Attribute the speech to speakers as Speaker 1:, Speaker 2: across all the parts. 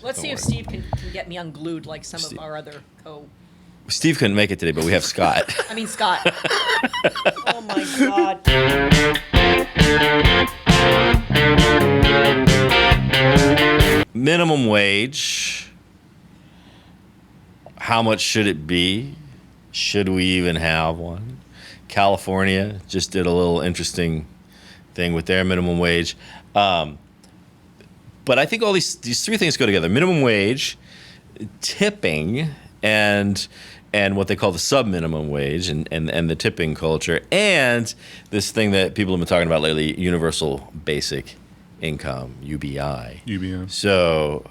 Speaker 1: Let's see if Steve can get me unglued like some of our other
Speaker 2: Steve couldn't make it today, but we have Scott.
Speaker 1: I mean, Scott. Oh, my God.
Speaker 2: Minimum wage. How much should it be? Should we even have one? California just did a little interesting thing with their minimum wage. But I think all these three things go together. Minimum wage, tipping, and what they call the sub-minimum wage and the tipping culture, and this thing that people have been talking about lately, universal basic income, UBI.
Speaker 3: UBI.
Speaker 2: So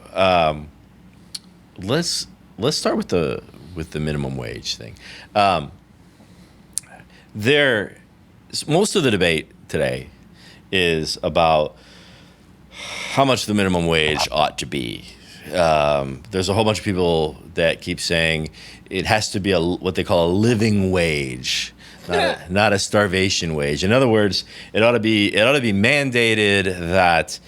Speaker 2: let's start with the minimum wage thing. Most of the debate today is about how much the minimum wage ought to be. There's a whole bunch of people that keep saying it has to be what they call a living wage, not a starvation wage. In other words, it ought to be mandated that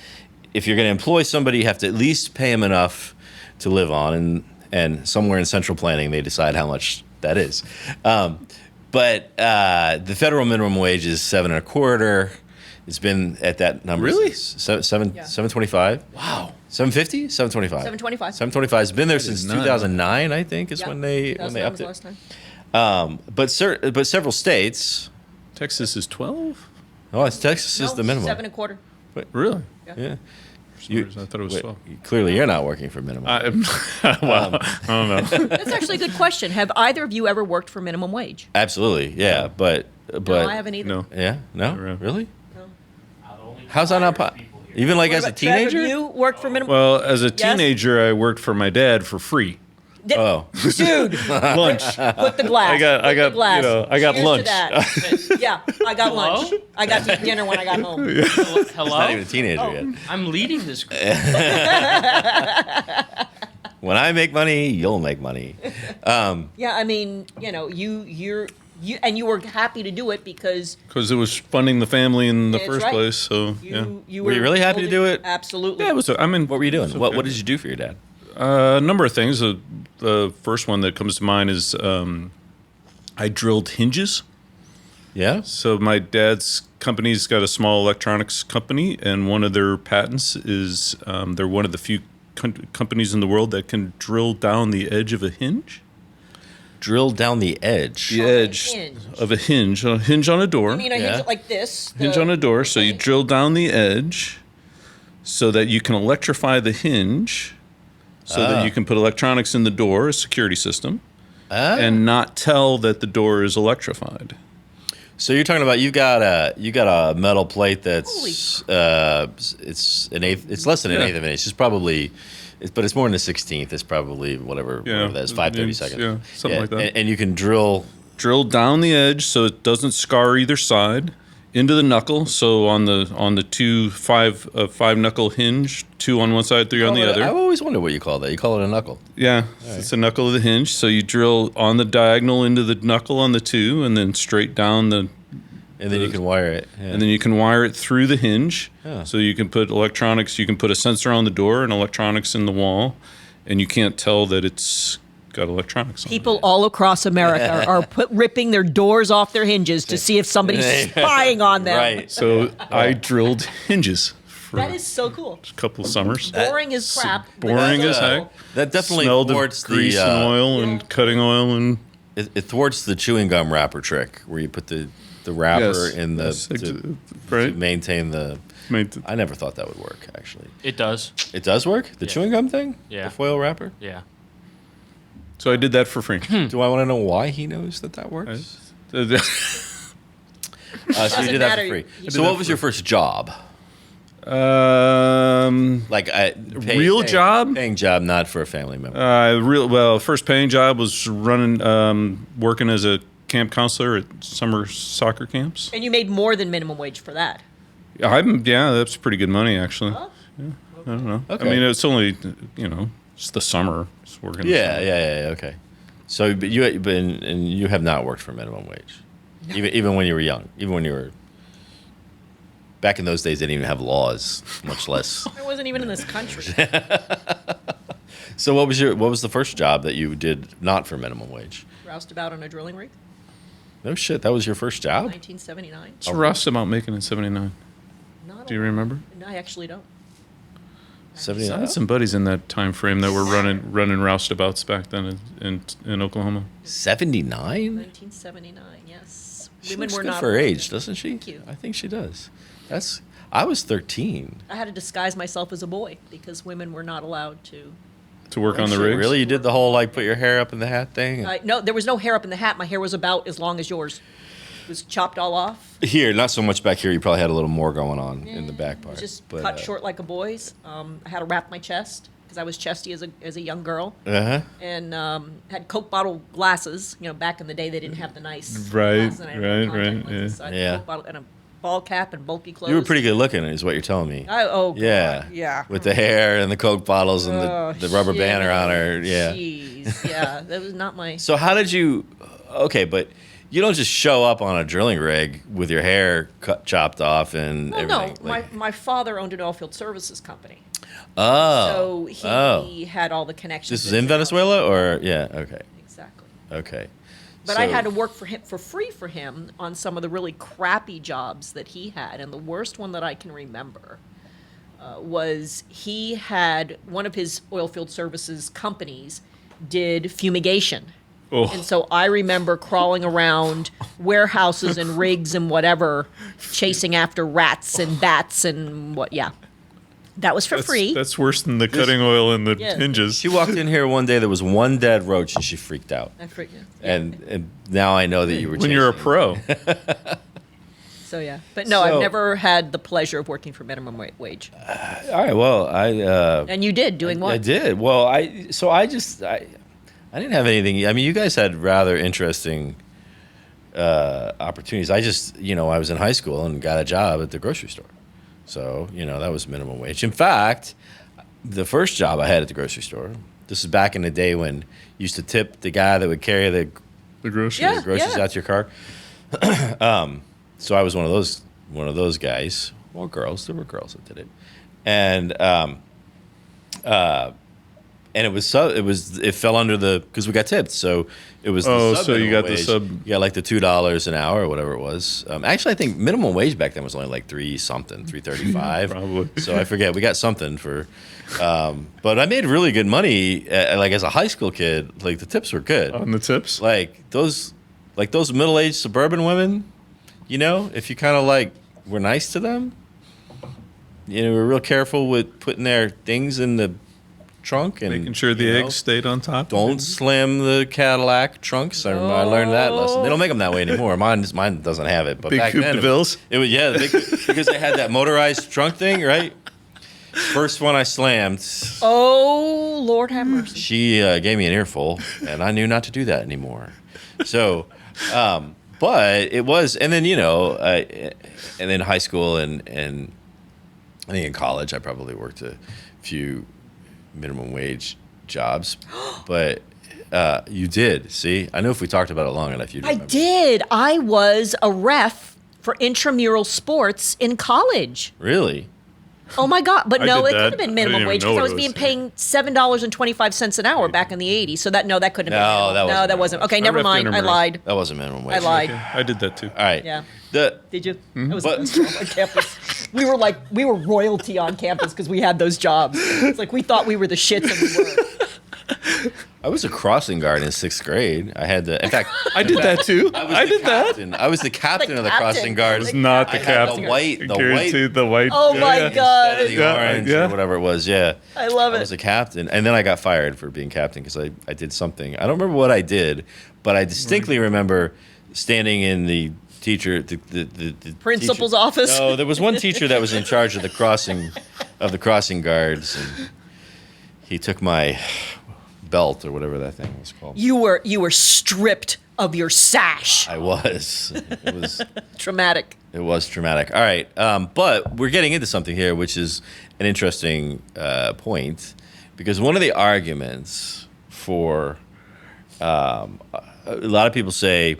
Speaker 2: if you're going to employ somebody, you have to at least pay them enough to live on, and somewhere in central planning they decide how much that is. But the federal minimum wage is $7.25. It's been at that number.
Speaker 3: Really?
Speaker 2: $7.25.
Speaker 3: Wow.
Speaker 2: $7.50? $7.25.
Speaker 1: $7.25.
Speaker 2: $7.25 has been there since 2009, I think, is when they upped it.
Speaker 1: Last time.
Speaker 2: But several states.
Speaker 3: Texas is 12?
Speaker 2: Oh, Texas is the minimum.
Speaker 1: $7.25.
Speaker 3: Really?
Speaker 2: Yeah.
Speaker 3: For some reason, I thought it was 12.
Speaker 2: Clearly, you're not working for minimum.
Speaker 3: Well, I don't know.
Speaker 1: That's actually a good question. Have either of you ever worked for minimum wage?
Speaker 2: Absolutely, yeah. But
Speaker 1: No, I haven't either.
Speaker 3: No.
Speaker 2: yeah, no,
Speaker 3: Never.
Speaker 2: Really?
Speaker 1: No.
Speaker 2: How's that not even like as a teenager?
Speaker 1: Have you worked for minimum?
Speaker 3: Well, as a teenager, I worked for my dad for free.
Speaker 2: Oh,
Speaker 1: Dude,
Speaker 3: Lunch.
Speaker 1: put the glass.
Speaker 3: I got,
Speaker 1: Put the glass.
Speaker 3: you know, I got
Speaker 1: Cheers
Speaker 3: lunch.
Speaker 1: To that. Yeah, I got lunch. I got to eat dinner when I got home.
Speaker 4: Hello?
Speaker 2: not even a teenager
Speaker 1: Oh.
Speaker 2: yet.
Speaker 4: I'm leading this group.
Speaker 2: When I make money, you'll make money.
Speaker 1: Yeah, I mean, you were happy to do it because
Speaker 3: Because it was funding the family in the
Speaker 1: That's
Speaker 3: first
Speaker 1: right.
Speaker 3: place. So, yeah.
Speaker 1: you
Speaker 2: Were you really happy to do it?
Speaker 1: Absolutely.
Speaker 3: Yeah, it was. I mean,
Speaker 2: What were you doing?
Speaker 3: it's
Speaker 2: What
Speaker 3: okay.
Speaker 2: did you do for your dad?
Speaker 3: A number of things. The first one that comes to mind is I drilled hinges.
Speaker 2: Yeah.
Speaker 3: So my dad's company's got a small electronics company, and one of their patents is they're one of the few companies in the world that can drill down the edge of a hinge.
Speaker 2: Drill down the edge.
Speaker 3: The
Speaker 1: Of a
Speaker 3: edge
Speaker 1: hinge.
Speaker 3: of a hinge on a door.
Speaker 1: I mean, I
Speaker 2: Yeah.
Speaker 1: hinge it like this.
Speaker 3: Hinge on a door. So you drill down the edge so that you can electrify the hinge so that you can put electronics in the door, a security system, and not tell that the door is electrified.
Speaker 2: So you're talking about you got a metal plate that's it's less than an
Speaker 3: Yeah.
Speaker 2: eighth of an inch. It's probably, but it's more than a 16th. It's probably whatever that is, 5/32.
Speaker 3: Yeah, something like that.
Speaker 2: And you can drill.
Speaker 3: Down the edge so it doesn't scar either side into the knuckle. So on the five knuckle hinge, 2 on one side, 3 on the other.
Speaker 2: I've always wondered what you call that. You call it a knuckle.
Speaker 3: Yeah, it's a knuckle of the hinge. So you drill on the diagonal into the knuckle on the 2, and then straight down the.
Speaker 2: And then you can wire it. Yeah.
Speaker 3: And then you can wire it through the hinge.
Speaker 2: Yeah.
Speaker 3: So you can put electronics. You can put a sensor on the door and electronics in the wall, and you can't tell that it's got electronics on
Speaker 1: People all across America are ripping their doors off their hinges to see if somebody's spying on them.
Speaker 2: Right.
Speaker 3: it. So I drilled hinges for
Speaker 1: That is so cool.
Speaker 3: a couple of summers.
Speaker 1: Boring as crap. but
Speaker 3: Boring
Speaker 1: so
Speaker 3: as
Speaker 1: cool.
Speaker 3: heck.
Speaker 2: That definitely
Speaker 3: Smelled of
Speaker 2: thwarts
Speaker 3: grease
Speaker 2: the
Speaker 3: and oil and cutting oil and
Speaker 2: it thwarts the chewing gum wrapper trick where you put the wrapper in the to
Speaker 3: right.
Speaker 2: maintain the.
Speaker 3: Main-
Speaker 2: I never thought that would work. Actually,
Speaker 4: It does.
Speaker 2: it does work. The
Speaker 4: Yeah.
Speaker 2: chewing gum thing.
Speaker 4: Yeah.
Speaker 2: The foil wrapper.
Speaker 4: Yeah.
Speaker 3: So I did that for free.
Speaker 2: Do I want to know why he knows that works? So you
Speaker 1: Doesn't
Speaker 2: did that
Speaker 1: matter.
Speaker 2: for free.
Speaker 1: You-
Speaker 2: So what was your first job? Like
Speaker 3: Real job?
Speaker 2: Paying job, not for a family member.
Speaker 3: First paying job was working as a camp counselor at summer soccer camps.
Speaker 1: And you made more than minimum wage for that.
Speaker 3: That's pretty good money actually.
Speaker 1: Oh.
Speaker 3: I don't know.
Speaker 2: Okay.
Speaker 3: I mean, it's only it's the summer. It's working.
Speaker 2: Yeah. Okay. So, but you have not worked for minimum wage, even when you were young, even when you were. Back in those days, they didn't even have laws, much less.
Speaker 1: I wasn't even in this country.
Speaker 2: So what was the first job that you did not for minimum wage?
Speaker 1: Roused about on a drilling rig,
Speaker 2: No shit, that was your first job?
Speaker 1: 1979.
Speaker 3: What's Ross about making in 79?
Speaker 1: Not
Speaker 3: Do you
Speaker 1: a-
Speaker 3: remember?
Speaker 1: No, I actually don't.
Speaker 3: I
Speaker 2: 79.
Speaker 3: had some buddies in that time frame that were running roustabouts back then in Oklahoma.
Speaker 2: 79?
Speaker 1: 1979. Yes.
Speaker 2: She
Speaker 1: Women
Speaker 2: looks
Speaker 1: were
Speaker 2: good
Speaker 1: not
Speaker 2: for her
Speaker 1: allowed.
Speaker 2: age, doesn't she?
Speaker 1: Thank you.
Speaker 2: I think she does. I was 13.
Speaker 1: I had to disguise myself as a boy because women were not allowed to.
Speaker 3: To work on the
Speaker 2: Shit,
Speaker 3: rigs?
Speaker 2: Really? You did the whole like put your hair up in the hat thing?
Speaker 1: No, there was no hair up in the hat. My hair was about as long as yours. It was chopped all off.
Speaker 2: Here, not so much back here. You probably had a little more going on in the back
Speaker 1: It
Speaker 2: part.
Speaker 1: was just
Speaker 2: but,
Speaker 1: cut short like a boy's. I had to wrap my chest because I was chesty as a young girl,
Speaker 2: Uh-huh.
Speaker 1: and had Coke bottle glasses. You know, back in the day they didn't have the nice
Speaker 3: Right,
Speaker 1: glasses, and I had
Speaker 3: right,
Speaker 1: contact
Speaker 3: right,
Speaker 1: lenses, so I had
Speaker 2: yeah.
Speaker 1: Coke bottle and a ball cap and bulky clothes.
Speaker 2: You were pretty good looking, is what you're telling me.
Speaker 1: Oh, God,
Speaker 2: Yeah.
Speaker 1: yeah.
Speaker 2: With the hair and the Coke bottles and
Speaker 1: Oh,
Speaker 2: the rubber banner on her.
Speaker 1: shit.
Speaker 2: Yeah.
Speaker 1: Jeez, yeah, that was not my.
Speaker 2: So how did you? Okay, but you don't just show up on a drilling rig with your hair chopped off and
Speaker 1: Well, no,
Speaker 2: everything. like-
Speaker 1: my father owned an oilfield services company,
Speaker 2: Oh.
Speaker 1: so he had all the connections.
Speaker 2: This is
Speaker 1: into
Speaker 2: in
Speaker 1: the
Speaker 2: Venezuela, or yeah. Okay.
Speaker 1: company. Exactly.
Speaker 2: Okay.
Speaker 1: But I
Speaker 2: So-
Speaker 1: had to work for free for him on some of the really crappy jobs that he had, and the worst one that I can remember was he had one of his oilfield services companies did fumigation.
Speaker 3: Oh.
Speaker 1: And so I remember crawling around warehouses and rigs and whatever, chasing after rats and bats and what. Yeah, that was for free.
Speaker 3: That's worse than the cutting oil and the
Speaker 1: Yeah.
Speaker 3: hinges.
Speaker 2: She walked in here one day. There was one dead roach, and she freaked out.
Speaker 1: I forget.
Speaker 2: And now I know that you were.
Speaker 3: When you're a
Speaker 2: chasing-
Speaker 3: pro.
Speaker 1: So yeah, but no,
Speaker 2: So-
Speaker 1: I've never had the pleasure of working for minimum wage.
Speaker 2: All right. Well,
Speaker 1: And you did doing what?
Speaker 2: I did. Well, I didn't have anything. I mean, you guys had rather interesting opportunities. I just, I was in high school and got a job at the grocery store. So, that was minimum wage. In fact, the first job I had at the grocery store, this is back in the day when you used to tip the guy that would carry the
Speaker 3: The groceries.
Speaker 1: Yeah.
Speaker 2: groceries out to your car. So I was one of those guys, or girls. There were girls that did it, and it fell under because we got tipped, so it was.
Speaker 3: Oh,
Speaker 2: the sub
Speaker 3: so you
Speaker 2: minimum
Speaker 3: got the
Speaker 2: wage.
Speaker 3: sub-
Speaker 2: You got like the $2 an hour or whatever it was. Actually, I think minimum wage back then was only like $3.35.
Speaker 3: Probably.
Speaker 2: So I forget. We got something for, but I made really good money. Like as a high school kid, like the tips were good.
Speaker 3: On the tips?
Speaker 2: Like those middle-aged suburban women, if you kind of like were nice to them, we're real careful with putting their things in the trunk and
Speaker 3: Making sure the eggs stayed on top.
Speaker 2: don't slam the Cadillac trunks. I learned that lesson. They don't make them that way anymore. Mine doesn't have it. But
Speaker 3: Big
Speaker 2: back
Speaker 3: Coupe
Speaker 2: then,
Speaker 3: de Villes?
Speaker 2: it was because they had that motorized trunk thing, right? First one I slammed,
Speaker 1: Oh, Lord have mercy.
Speaker 2: she gave me an earful, and I knew not to do that anymore. So, but it was, and then and then high school and I think in college I probably worked a few minimum wage jobs, but you did. See, I know if we talked about it long enough, you'd
Speaker 1: I
Speaker 2: remember.
Speaker 1: did. I was a ref for intramural sports in college.
Speaker 2: Really?
Speaker 1: Oh my God! But
Speaker 3: I
Speaker 1: no,
Speaker 3: did
Speaker 1: it
Speaker 3: that.
Speaker 1: could have been
Speaker 3: I
Speaker 1: minimum
Speaker 3: didn't
Speaker 1: wage
Speaker 3: even know
Speaker 1: because I
Speaker 3: what
Speaker 1: was
Speaker 3: it
Speaker 1: being
Speaker 3: was.
Speaker 1: paid $7.25 an hour back in the '80s. So that couldn't have been.
Speaker 2: No,
Speaker 1: minimum.
Speaker 2: that wasn't
Speaker 1: that
Speaker 2: minimum
Speaker 1: wasn't.
Speaker 2: wage.
Speaker 1: Okay,
Speaker 3: I
Speaker 1: never
Speaker 3: reffed
Speaker 1: mind. I
Speaker 3: intramurals.
Speaker 1: lied.
Speaker 2: That wasn't minimum wage.
Speaker 1: I lied.
Speaker 3: Okay, I did that too.
Speaker 2: All right.
Speaker 1: Yeah.
Speaker 2: The
Speaker 1: Did you?
Speaker 3: Mm-hmm.
Speaker 1: That was
Speaker 2: But-
Speaker 1: the best job on campus. We were royalty on campus because we had those jobs. It's like we thought we were the shits, and we were.
Speaker 2: I was a crossing guard in sixth grade. I had to. In fact,
Speaker 3: I did that too. I did that.
Speaker 2: captain. I was the captain of the
Speaker 1: captain.
Speaker 2: crossing guard.
Speaker 3: It's not the
Speaker 2: I had
Speaker 3: captain.
Speaker 2: the white.
Speaker 3: Guaranteed the white.
Speaker 1: Oh my
Speaker 3: yeah.
Speaker 1: God!
Speaker 2: Instead of the
Speaker 3: Yeah,
Speaker 2: orange
Speaker 3: yeah.
Speaker 2: or whatever it was. Yeah.
Speaker 1: I love
Speaker 2: I
Speaker 1: it.
Speaker 2: was a captain, and then I got fired for being captain because I did something. I don't remember what I did, but I distinctly remember standing in the teacher the
Speaker 1: Principal's
Speaker 2: teacher-
Speaker 1: office?
Speaker 2: No, there was one teacher that was in charge of the crossing guards, and he took my belt or whatever that thing was called.
Speaker 1: You were stripped of your sash.
Speaker 2: I was. It was.
Speaker 1: Traumatic.
Speaker 2: It was traumatic. All right, but we're getting into something here, which is an interesting point, because one of the arguments for a lot of people say,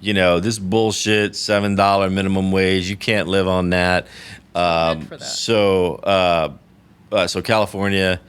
Speaker 2: this bullshit $7 minimum wage, you can't live on that.
Speaker 1: Meant for that.
Speaker 2: So California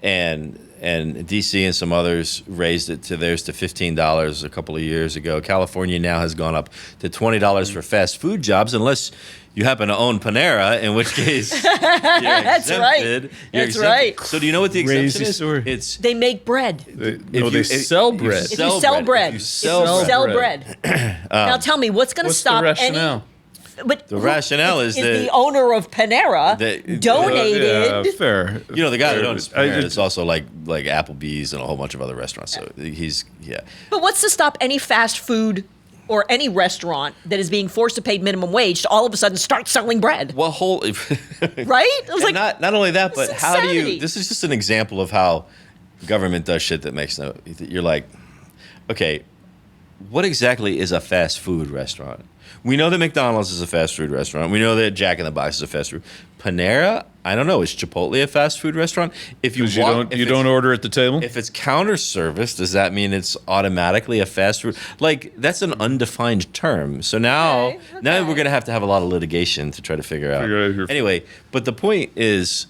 Speaker 2: and and DC and some others raised it to theirs to $15 a couple of years ago. California now has gone up to $20 for fast food jobs, unless you happen to own Panera, in which case you're
Speaker 1: That's right.
Speaker 2: exempted.
Speaker 1: That's right.
Speaker 2: So do you know what the exemption
Speaker 3: Crazy
Speaker 2: is?
Speaker 3: story.
Speaker 2: It's
Speaker 1: They make bread.
Speaker 3: They sell bread.
Speaker 1: If you sell bread.
Speaker 2: If you
Speaker 1: If
Speaker 2: sell
Speaker 1: you
Speaker 2: bread.
Speaker 1: sell bread. Now tell me, what's going to
Speaker 3: What's the
Speaker 1: stop
Speaker 3: rationale?
Speaker 1: any? But
Speaker 2: The rationale is that-
Speaker 1: the owner of Panera
Speaker 2: that-
Speaker 1: donated.
Speaker 3: Yeah, fair.
Speaker 2: You know, the guy that owns Panera,
Speaker 3: I-
Speaker 2: it's also like Applebee's and a whole bunch of other restaurants. So he's
Speaker 1: But what's to stop any fast food or any restaurant that is being forced to pay minimum wage to all of a sudden start selling bread?
Speaker 2: well, whole
Speaker 1: Right? It was
Speaker 2: and
Speaker 1: like,
Speaker 2: not only that,
Speaker 1: this
Speaker 2: but
Speaker 1: is
Speaker 2: how do
Speaker 1: insanity.
Speaker 2: you? This is just an example of how government does shit that makes no. You're like, okay, what exactly is a fast food restaurant? We know that McDonald's is a fast food restaurant. We know that Jack in the Box is a fast food. Panera, I don't know. Is Chipotle a fast food restaurant? If you
Speaker 3: Because you
Speaker 2: walk-
Speaker 3: don't
Speaker 2: if
Speaker 3: you
Speaker 2: it's-
Speaker 3: don't order at the table.
Speaker 2: If it's counter service, does that mean it's automatically a fast food? Like, that's an undefined term. So now
Speaker 1: Okay.
Speaker 2: we're gonna have to have a lot of litigation to try to figure out.
Speaker 3: Figure out if you're-
Speaker 2: Anyway, but the point is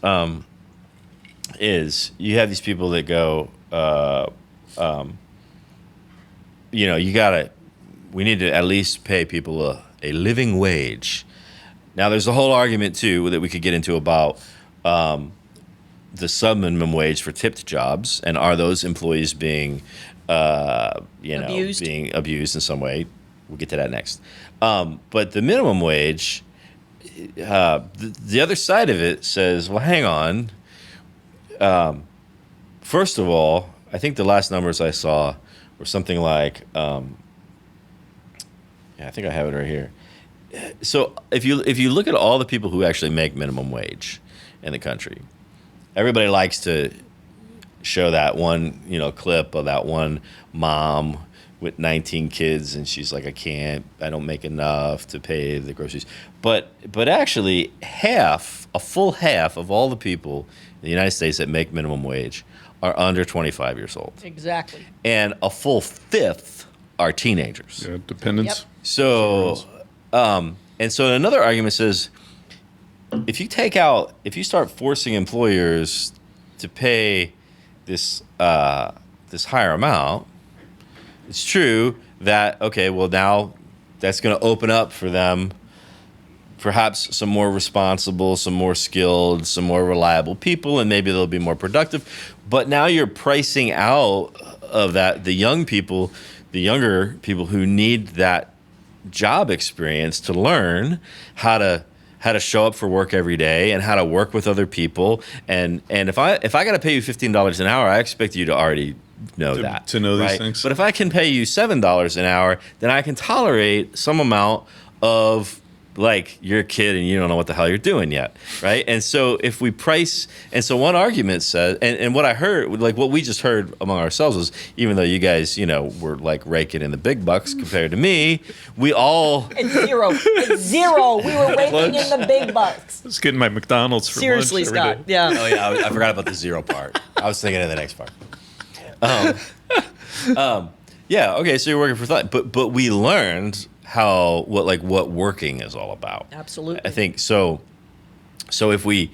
Speaker 2: you have these people that go, we need to at least pay people a living wage. Now, there's a whole argument too that we could get into about the sub-minimum wage for tipped jobs, and are those employees being,
Speaker 1: Abused?
Speaker 2: being abused in some way? We'll get to that next. But the minimum wage, the other side of it says, well, hang on. First of all, I think the last numbers I saw were something like, I think I have it right here. So if you look at all the people who actually make minimum wage in the country, everybody likes to show that one, clip of that one mom with 19 kids, and she's like, I don't make enough to pay the groceries. But actually, a full half of all the people in the United States that make minimum wage are under 25 years old.
Speaker 1: exactly.
Speaker 2: And a full fifth are teenagers.
Speaker 3: Yeah, dependence.
Speaker 1: Yep.
Speaker 2: So, and so another argument says, if you start forcing employers to pay this higher amount, it's true that, okay, well, now that's going to open up for them perhaps some more responsible, some more skilled, some more reliable people, and maybe they'll be more productive. But now you're pricing out of that the younger people who need that job experience to learn how to show up for work every day and how to work with other people. And if I got to pay you $15 an hour, I expect you to already know that.
Speaker 3: To know these
Speaker 2: right?
Speaker 3: things.
Speaker 2: But if I can pay you $7 an hour, then I can tolerate some amount of, like, you're a kid and you don't know what the hell you're doing yet, right? And so if we price, and so one argument says, and what I heard, like what we just heard among ourselves was, even though you guys, were like raking in the big bucks compared to me, we all,
Speaker 1: It's zero. It's zero. We were raking in the big bucks.
Speaker 3: I was getting my McDonald's for
Speaker 1: Seriously,
Speaker 3: lunch every
Speaker 1: Scott.
Speaker 3: day.
Speaker 1: Yeah.
Speaker 2: oh yeah, I forgot about the zero part. I was thinking of the next part. Yeah, okay, so you're working for thought, but we learned what working is all about.
Speaker 1: Absolutely.
Speaker 2: I think so. So if we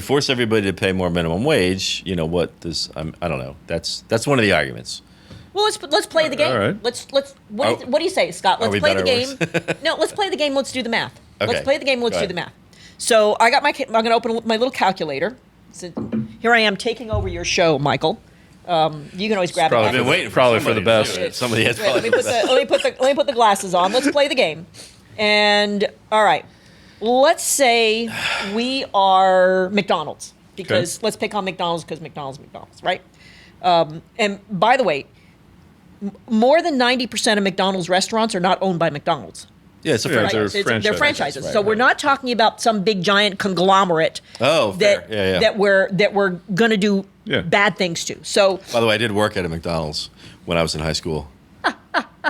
Speaker 2: force everybody to pay more minimum wage, what does I don't know. That's one of the arguments.
Speaker 1: Well, let's play the game.
Speaker 3: All right.
Speaker 1: Let's what do you say, Scott? Let's
Speaker 2: we
Speaker 1: play the
Speaker 2: better
Speaker 1: game. No, let's play the game. Let's do the math.
Speaker 2: Okay.
Speaker 1: Let's play the game. Let's
Speaker 2: Go
Speaker 1: do
Speaker 2: ahead.
Speaker 1: the math. So I'm going to open my little calculator. So here I am taking over your show, Michael. You can always grab it.
Speaker 3: Probably
Speaker 2: I've been
Speaker 1: after.
Speaker 2: waiting
Speaker 3: Probably
Speaker 2: for
Speaker 3: for the
Speaker 2: somebody to
Speaker 3: best.
Speaker 2: do it. Somebody has
Speaker 1: Wait, let me
Speaker 2: probably
Speaker 1: put the glasses on. Let's play the game. And all right, let's say we are McDonald's, because let's pick on McDonald's because McDonald's, right? And by the way, more than 90% of McDonald's restaurants are not owned by McDonald's.
Speaker 2: Yeah, it's a
Speaker 3: Yeah,
Speaker 2: franchise.
Speaker 3: they're
Speaker 1: They're
Speaker 3: franchises.
Speaker 1: franchises.
Speaker 2: Right,
Speaker 1: So we're
Speaker 2: right.
Speaker 1: not talking about some big giant conglomerate
Speaker 2: Oh, fair.
Speaker 1: that
Speaker 2: Yeah.
Speaker 1: that we're going to do
Speaker 3: Yeah.
Speaker 1: bad things to. So
Speaker 2: By the way, I did work at a McDonald's when I was in high school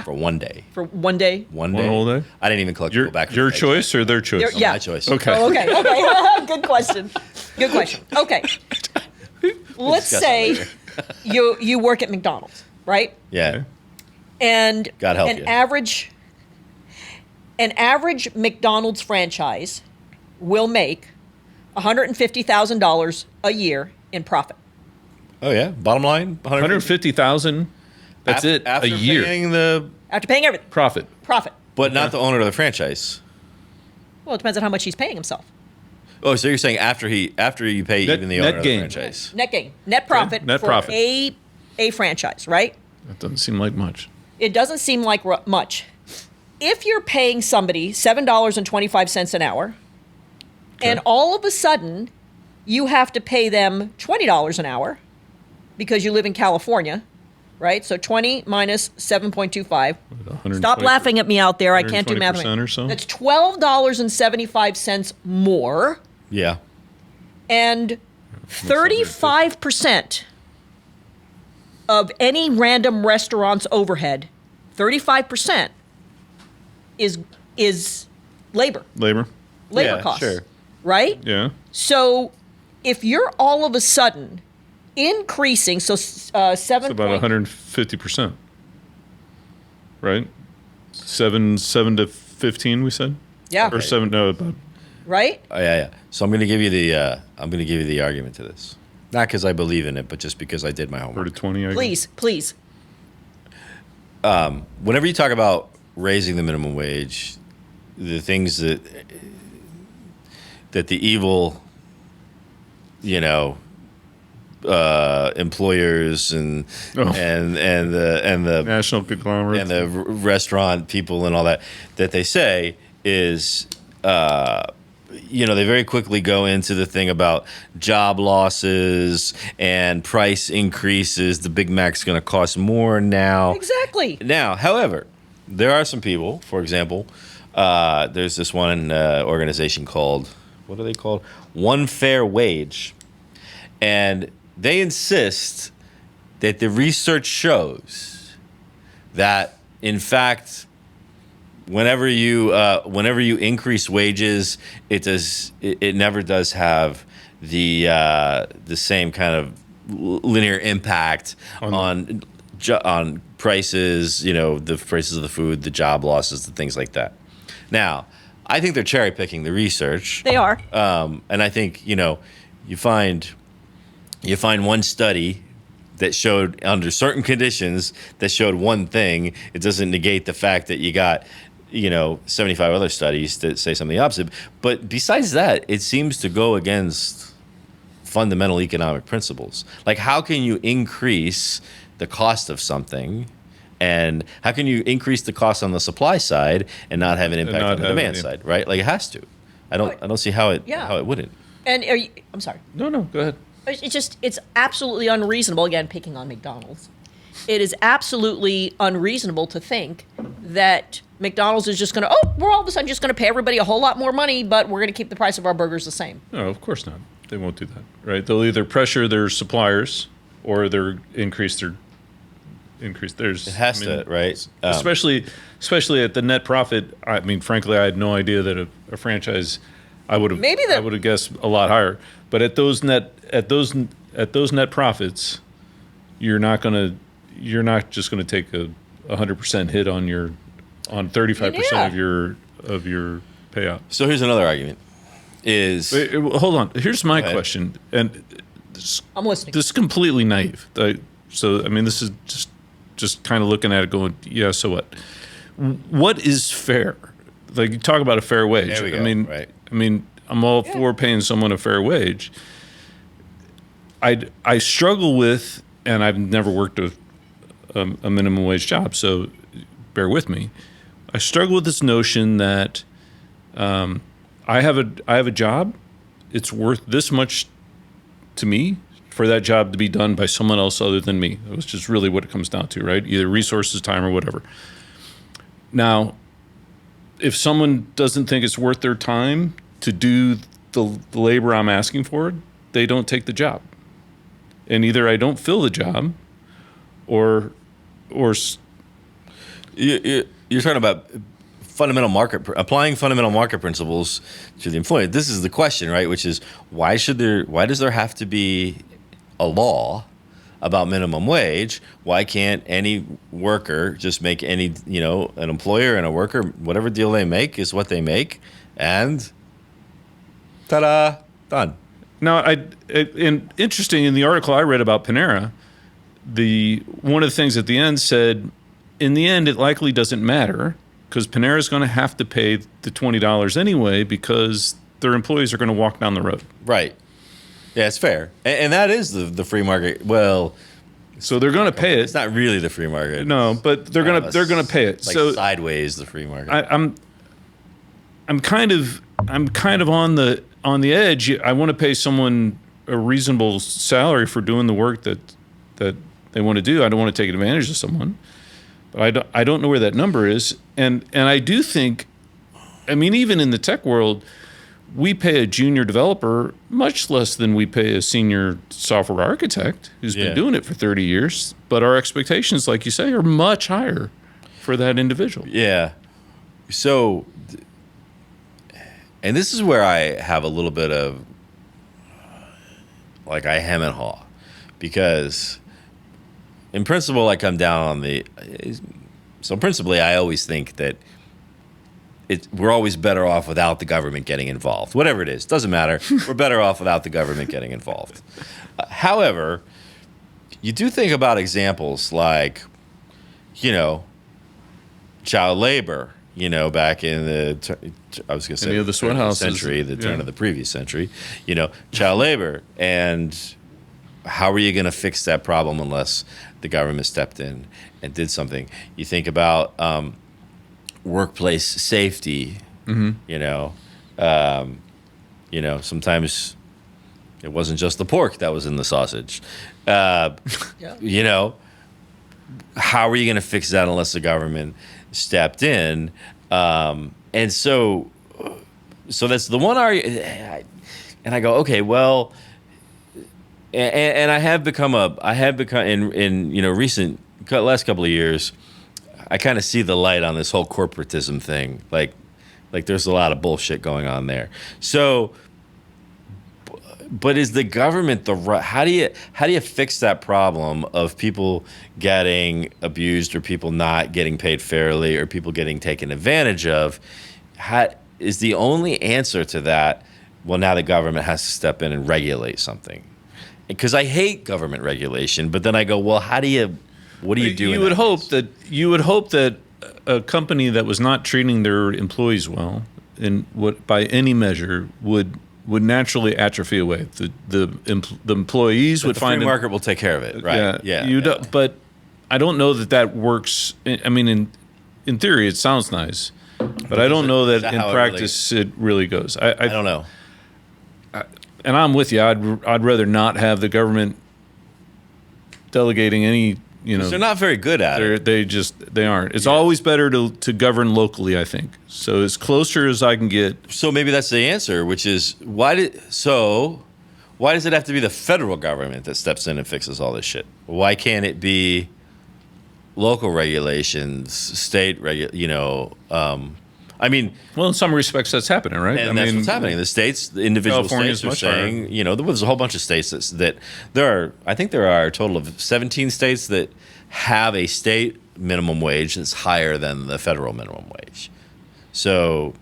Speaker 2: for one day.
Speaker 1: for one day.
Speaker 2: One
Speaker 3: One
Speaker 2: day.
Speaker 3: whole day?
Speaker 2: I didn't even collect
Speaker 3: Your
Speaker 2: people back.
Speaker 3: your choice or their choice?
Speaker 1: Yeah.
Speaker 2: My choice.
Speaker 3: Okay.
Speaker 1: Oh, okay. Good question. Okay. Let's
Speaker 2: discuss
Speaker 1: say
Speaker 2: that
Speaker 1: you work at McDonald's, right?
Speaker 2: Yeah.
Speaker 3: Okay.
Speaker 1: And
Speaker 2: God help
Speaker 1: an
Speaker 2: you.
Speaker 1: average McDonald's franchise will make $150,000 a year in profit.
Speaker 2: Oh yeah, bottom line,
Speaker 3: 150,000. That's it.
Speaker 2: After
Speaker 3: A year
Speaker 2: paying the,
Speaker 1: After paying everything.
Speaker 3: profit.
Speaker 1: Profit.
Speaker 2: but not the owner of the franchise.
Speaker 1: Well, it depends on how much he's paying himself.
Speaker 2: Oh, so you're saying after you pay
Speaker 3: Net-
Speaker 2: even the
Speaker 3: net
Speaker 2: owner
Speaker 3: gain.
Speaker 2: of the franchise?
Speaker 1: Net gain. Net profit
Speaker 3: net
Speaker 1: for
Speaker 3: profit.
Speaker 1: a franchise, right?
Speaker 3: That doesn't seem like much.
Speaker 1: It doesn't seem like much. If you're paying somebody $7.25 an hour, and all of a sudden you have to pay them $20 an hour because you live in California, right? So 20 minus 7.25.
Speaker 3: 120
Speaker 1: Stop laughing at me out there. I can't do math.
Speaker 3: 120% or so?
Speaker 1: That's $12.75 more,
Speaker 2: Yeah.
Speaker 1: and 35% of any random restaurant's overhead, 35% is labor
Speaker 3: Labor.
Speaker 2: Yeah,
Speaker 1: costs,
Speaker 2: sure.
Speaker 1: right?
Speaker 3: Yeah.
Speaker 1: So if you're all of a sudden increasing, so
Speaker 3: It's
Speaker 1: 7
Speaker 3: about 150%. Right? 7 to 15, we said?
Speaker 1: yeah,
Speaker 3: Or 7, no, about.
Speaker 1: right?
Speaker 2: Oh, yeah. So I'm going to give you the argument to this. Not because I believe in it, but just because I did my
Speaker 3: Or
Speaker 2: homework.
Speaker 3: to 20, I guess.
Speaker 1: Please.
Speaker 2: Whenever you talk about raising the minimum wage, the things that the evil, employers and
Speaker 3: Oh.
Speaker 2: and the
Speaker 3: National conglomerate.
Speaker 2: and the restaurant people and all that they say is, they very quickly go into the thing about job losses and price increases. The Big Mac's going to cost more now.
Speaker 1: Exactly.
Speaker 2: Now, however, there are some people, for example, there's this one organization called, what are they called? One Fair Wage. And they insist that the research shows that, in fact, whenever you increase wages, it never does have the same kind of linear impact on prices, the prices of the food, the job losses, the things like that. Now, I think they're cherry picking the research.
Speaker 1: They are.
Speaker 2: And I think, you find one study that showed under certain conditions that showed one thing. It doesn't negate the fact that you got, 75 other studies that say something opposite. But besides that, it seems to go against fundamental economic principles. Like, how can you increase the cost of something, and how can you increase the cost on the supply side and not have an impact on the demand side, right? Like, it has to. I don't see how it wouldn't.
Speaker 1: And I'm sorry.
Speaker 3: No, go ahead.
Speaker 1: It's absolutely unreasonable, again, picking on McDonald's. It is absolutely unreasonable to think that McDonald's is just going to, we're all of a sudden just going to pay everybody a whole lot more money, but we're going to keep the price of our burgers the same.
Speaker 3: No, of course not. They won't do that, right? They'll either pressure their suppliers or they'll increase theirs.
Speaker 2: It has to, right?
Speaker 3: Especially at the net profit. I mean, frankly, I had no idea that a franchise. I would have guessed a lot higher. But at those net profits, you're not just gonna take a 100% hit on 35% of your payout.
Speaker 2: So here's another argument.
Speaker 3: Wait, hold on. Here's my question, and
Speaker 1: I'm listening.
Speaker 3: this is completely naive. So I mean, this is just kind of looking at it, going, yeah. So what? What is fair? Like, you talk about a fair wage.
Speaker 2: There we go, right.
Speaker 3: I mean, I'm all for paying someone a fair wage. I struggle with, and I've never worked a minimum wage job, so bear with me. I struggle with this notion that I have a job. It's worth this much to me for that job to be done by someone else other than me. Which is really what it comes down to, right? Either resources, time, or whatever. Now, if someone doesn't think it's worth their time to do the labor I'm asking for, they don't take the job. And either I don't fill the job, or
Speaker 2: You're talking about applying fundamental market principles to the employee. This is the question, right? Which is, why does there have to be a law about minimum wage? Why can't any worker just make an employer and a worker, whatever deal they make is what they make, and ta-da, done.
Speaker 3: Now, and interesting in the article I read about Panera, one of the things at the end said, in the end, it likely doesn't matter because Panera is going to have to pay the $20 anyway because their employees are going to walk down the road.
Speaker 2: Right. Yeah, it's fair. And that is the free market. Well,
Speaker 3: so they're going to pay it.
Speaker 2: It's not really the free market.
Speaker 3: No, but they're going to pay it.
Speaker 2: Like
Speaker 3: so
Speaker 2: sideways the free market.
Speaker 3: I'm kind of on the edge. I want to pay someone a reasonable salary for doing the work that they want to do. I don't want to take advantage of someone, but I don't know where that number is. And I do think, I mean, even in the tech world, we pay a junior developer much less than we pay a senior software architect who's been doing it for 30 years. But our expectations, like you say, are much higher for that individual.
Speaker 2: Yeah. So, and this is where I have a little bit of, like, I hem and haw. Because, in principle, I come down on the... So, principally, I always think that we're always better off without the government getting involved. Whatever it is, doesn't matter. We're better off without the government getting involved. However, you do think about examples like, child labor, back in I was going to say,
Speaker 3: any of the sweat houses,
Speaker 2: century, the turn of the previous century, child labor. And how are you going to fix that problem unless the government stepped in and did something? You think about workplace safety. Sometimes it wasn't just the pork that was in the sausage. How are you going to fix that unless the government stepped in? And so that's the one argument. And I go, okay, well, and I have become in recent last couple of years, I kind of see the light on this whole corporatism thing. Like there's a lot of bullshit going on there. So, but is the government how do you fix that problem of people getting abused or people not getting paid fairly or people getting taken advantage of? Is the only answer to that, well, now the government has to step in and regulate something? Because I hate government regulation, but then I go, well, what do you do?
Speaker 3: You would hope that a company that was not treating their employees well, by any measure, would naturally atrophy away. The employees would find
Speaker 2: the free market will take care of it, right?
Speaker 3: Yeah. But I don't know that works. I mean, in theory, it sounds nice, but I don't know that in practice it really goes.
Speaker 2: I don't know.
Speaker 3: And I'm with you. I'd rather not have the government delegating any.
Speaker 2: They're not very good at it.
Speaker 3: They aren't. It's always better to govern locally, I think. So as closer as I can get.
Speaker 2: So maybe that's the answer, which is why does it have to be the federal government that steps in and fixes all this shit? Why can't it be local regulations, state
Speaker 3: well, in some respects, that's happening, right?
Speaker 2: And that's what's happening. The states, the individual
Speaker 3: California's
Speaker 2: states are saying, there was a whole bunch of states that I think there are a total of 17 states that have a state minimum wage that's higher than the federal minimum wage. So,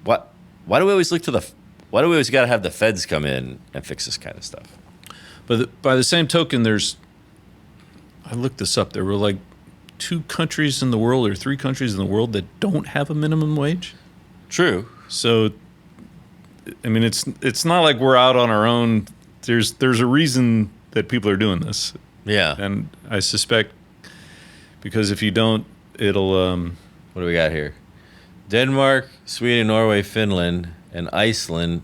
Speaker 2: why do we always got to have the feds come in and fix this kind of stuff?
Speaker 3: But by the same token, I looked this up. There were like 2 countries in the world or 3 countries in the world that don't have a minimum wage.
Speaker 2: True.
Speaker 3: So, I mean, it's not like we're out on our own. There's a reason that people are doing this.
Speaker 2: Yeah.
Speaker 3: And I suspect because if you don't, it'll.
Speaker 2: What do we got here? Denmark, Sweden, Norway, Finland, and Iceland.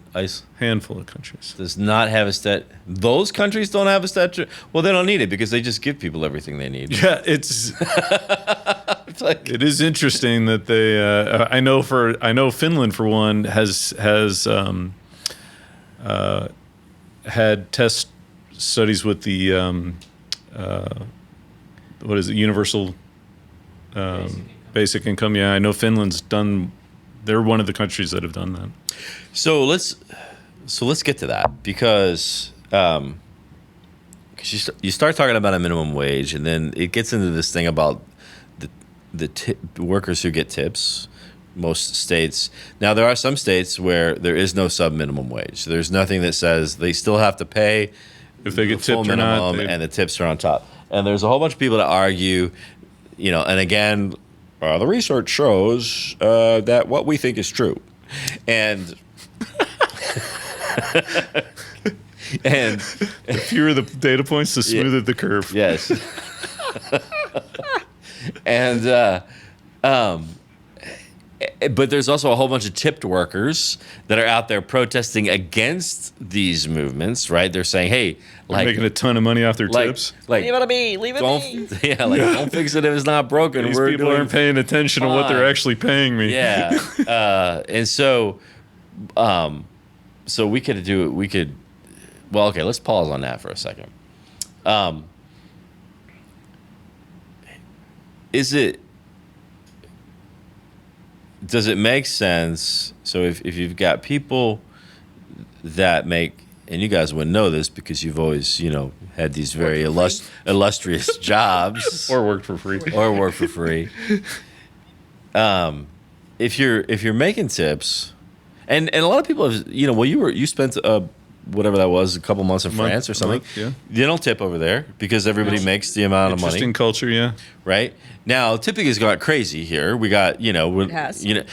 Speaker 3: Handful of countries
Speaker 2: does not have a stat. Those countries don't have a statute. Well, they don't need it because they just give people everything they need.
Speaker 3: Yeah, it's it is interesting that they. I know Finland for one has had test studies with the what is it, universal basic income. Yeah, I know Finland's done. They're one of the countries that have done that.
Speaker 2: So let's get to that because you start talking about a minimum wage and then it gets into this thing about the workers who get tips, most states. Now, there are some states where there is no sub minimum wage. So there's nothing that says they still have to pay
Speaker 3: If they get
Speaker 2: the full
Speaker 3: tipped or not,
Speaker 2: minimum, and the tips are on top. And there's a whole bunch of people that argue, and again, the research shows that what we think is true. And and
Speaker 3: the fewer the data points, the smoother the curve.
Speaker 2: yes. And but there's also a whole bunch of tipped workers that are out there protesting against these movements, right? They're saying, "Hey,
Speaker 3: They're making a ton of money off their tips.
Speaker 1: Leave it to me. Leave it to me.
Speaker 2: Don't fix it if it's not broken.
Speaker 3: These people aren't paying attention to what they're
Speaker 2: fine.
Speaker 3: actually paying me.
Speaker 2: Yeah, and so we could do it. We could. Well, okay, let's pause on that for a second. Does it make sense? So if you've got people that make, and you guys wouldn't know this because you've always, had these very illustrious jobs
Speaker 3: Or worked for free.
Speaker 2: or work for free. If you're making tips, and a lot of people have, you spent whatever that was, a couple months in France or something.
Speaker 3: Yeah.
Speaker 2: You don't tip over there because everybody makes the amount of money.
Speaker 3: Interesting culture, yeah.
Speaker 2: Right? Now, tipping has got crazy here. We got,
Speaker 1: It has.
Speaker 2: And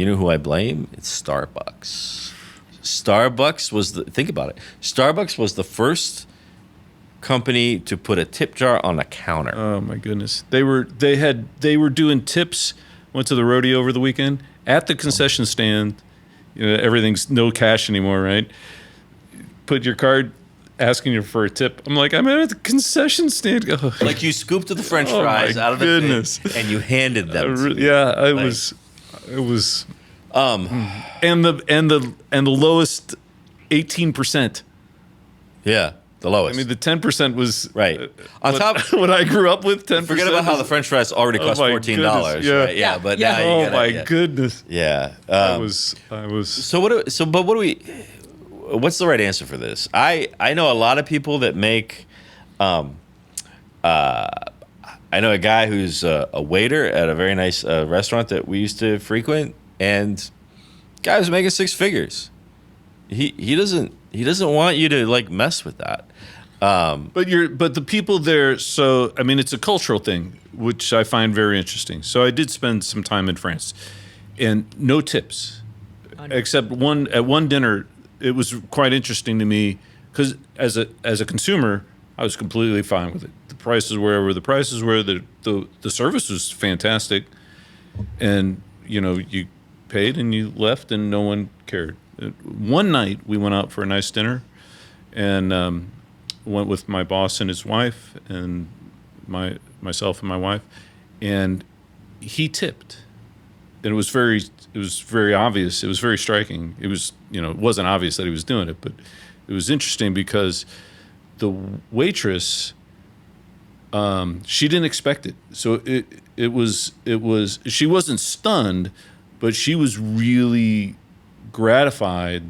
Speaker 2: you know who I blame? It's Starbucks. Starbucks was think about it. Starbucks was the first company to put a tip jar on a counter.
Speaker 3: Oh my goodness. They were doing tips. Went to the rodeo over the weekend. At the concession stand, everything's no cash anymore, right? Put your card, asking you for a tip. I'm like, I'm at the concession stand. Oh.
Speaker 2: Like you scooped the French
Speaker 3: Oh,
Speaker 2: fries
Speaker 3: my
Speaker 2: out of the
Speaker 3: goodness.
Speaker 2: thing and you handed them. to me.
Speaker 3: Yeah, it was. And the lowest 18%.
Speaker 2: Yeah, the lowest.
Speaker 3: I mean, the 10% was
Speaker 2: Right. On top,
Speaker 3: what I grew up with. 10%.
Speaker 2: forget about how the French fries already cost
Speaker 3: my
Speaker 2: $14.
Speaker 3: goodness, yeah.
Speaker 2: Right? Yeah, but now
Speaker 3: Oh
Speaker 2: you gotta,
Speaker 3: my
Speaker 2: yeah.
Speaker 3: goodness.
Speaker 2: Yeah.
Speaker 3: I was.
Speaker 2: But what do we? What's the right answer for this? I know a lot of people that make. I know a guy who's a waiter at a very nice restaurant that we used to frequent, and guy was making six figures. He doesn't want you to like mess with that.
Speaker 3: But the people there. So I mean, it's a cultural thing, which I find very interesting. So I did spend some time in France, and no tips, except at one dinner. It was quite interesting to me because as a consumer, I was completely fine with it. The prices were the prices were. The service was fantastic, and you paid and you left, and no one cared. One night we went out for a nice dinner, and went with my boss and his wife, and myself and my wife, and he tipped, and it was very obvious. It was very striking. It was it wasn't obvious that he was doing it, but it was interesting because the waitress, she didn't expect it. So it was she wasn't stunned, but she was really gratified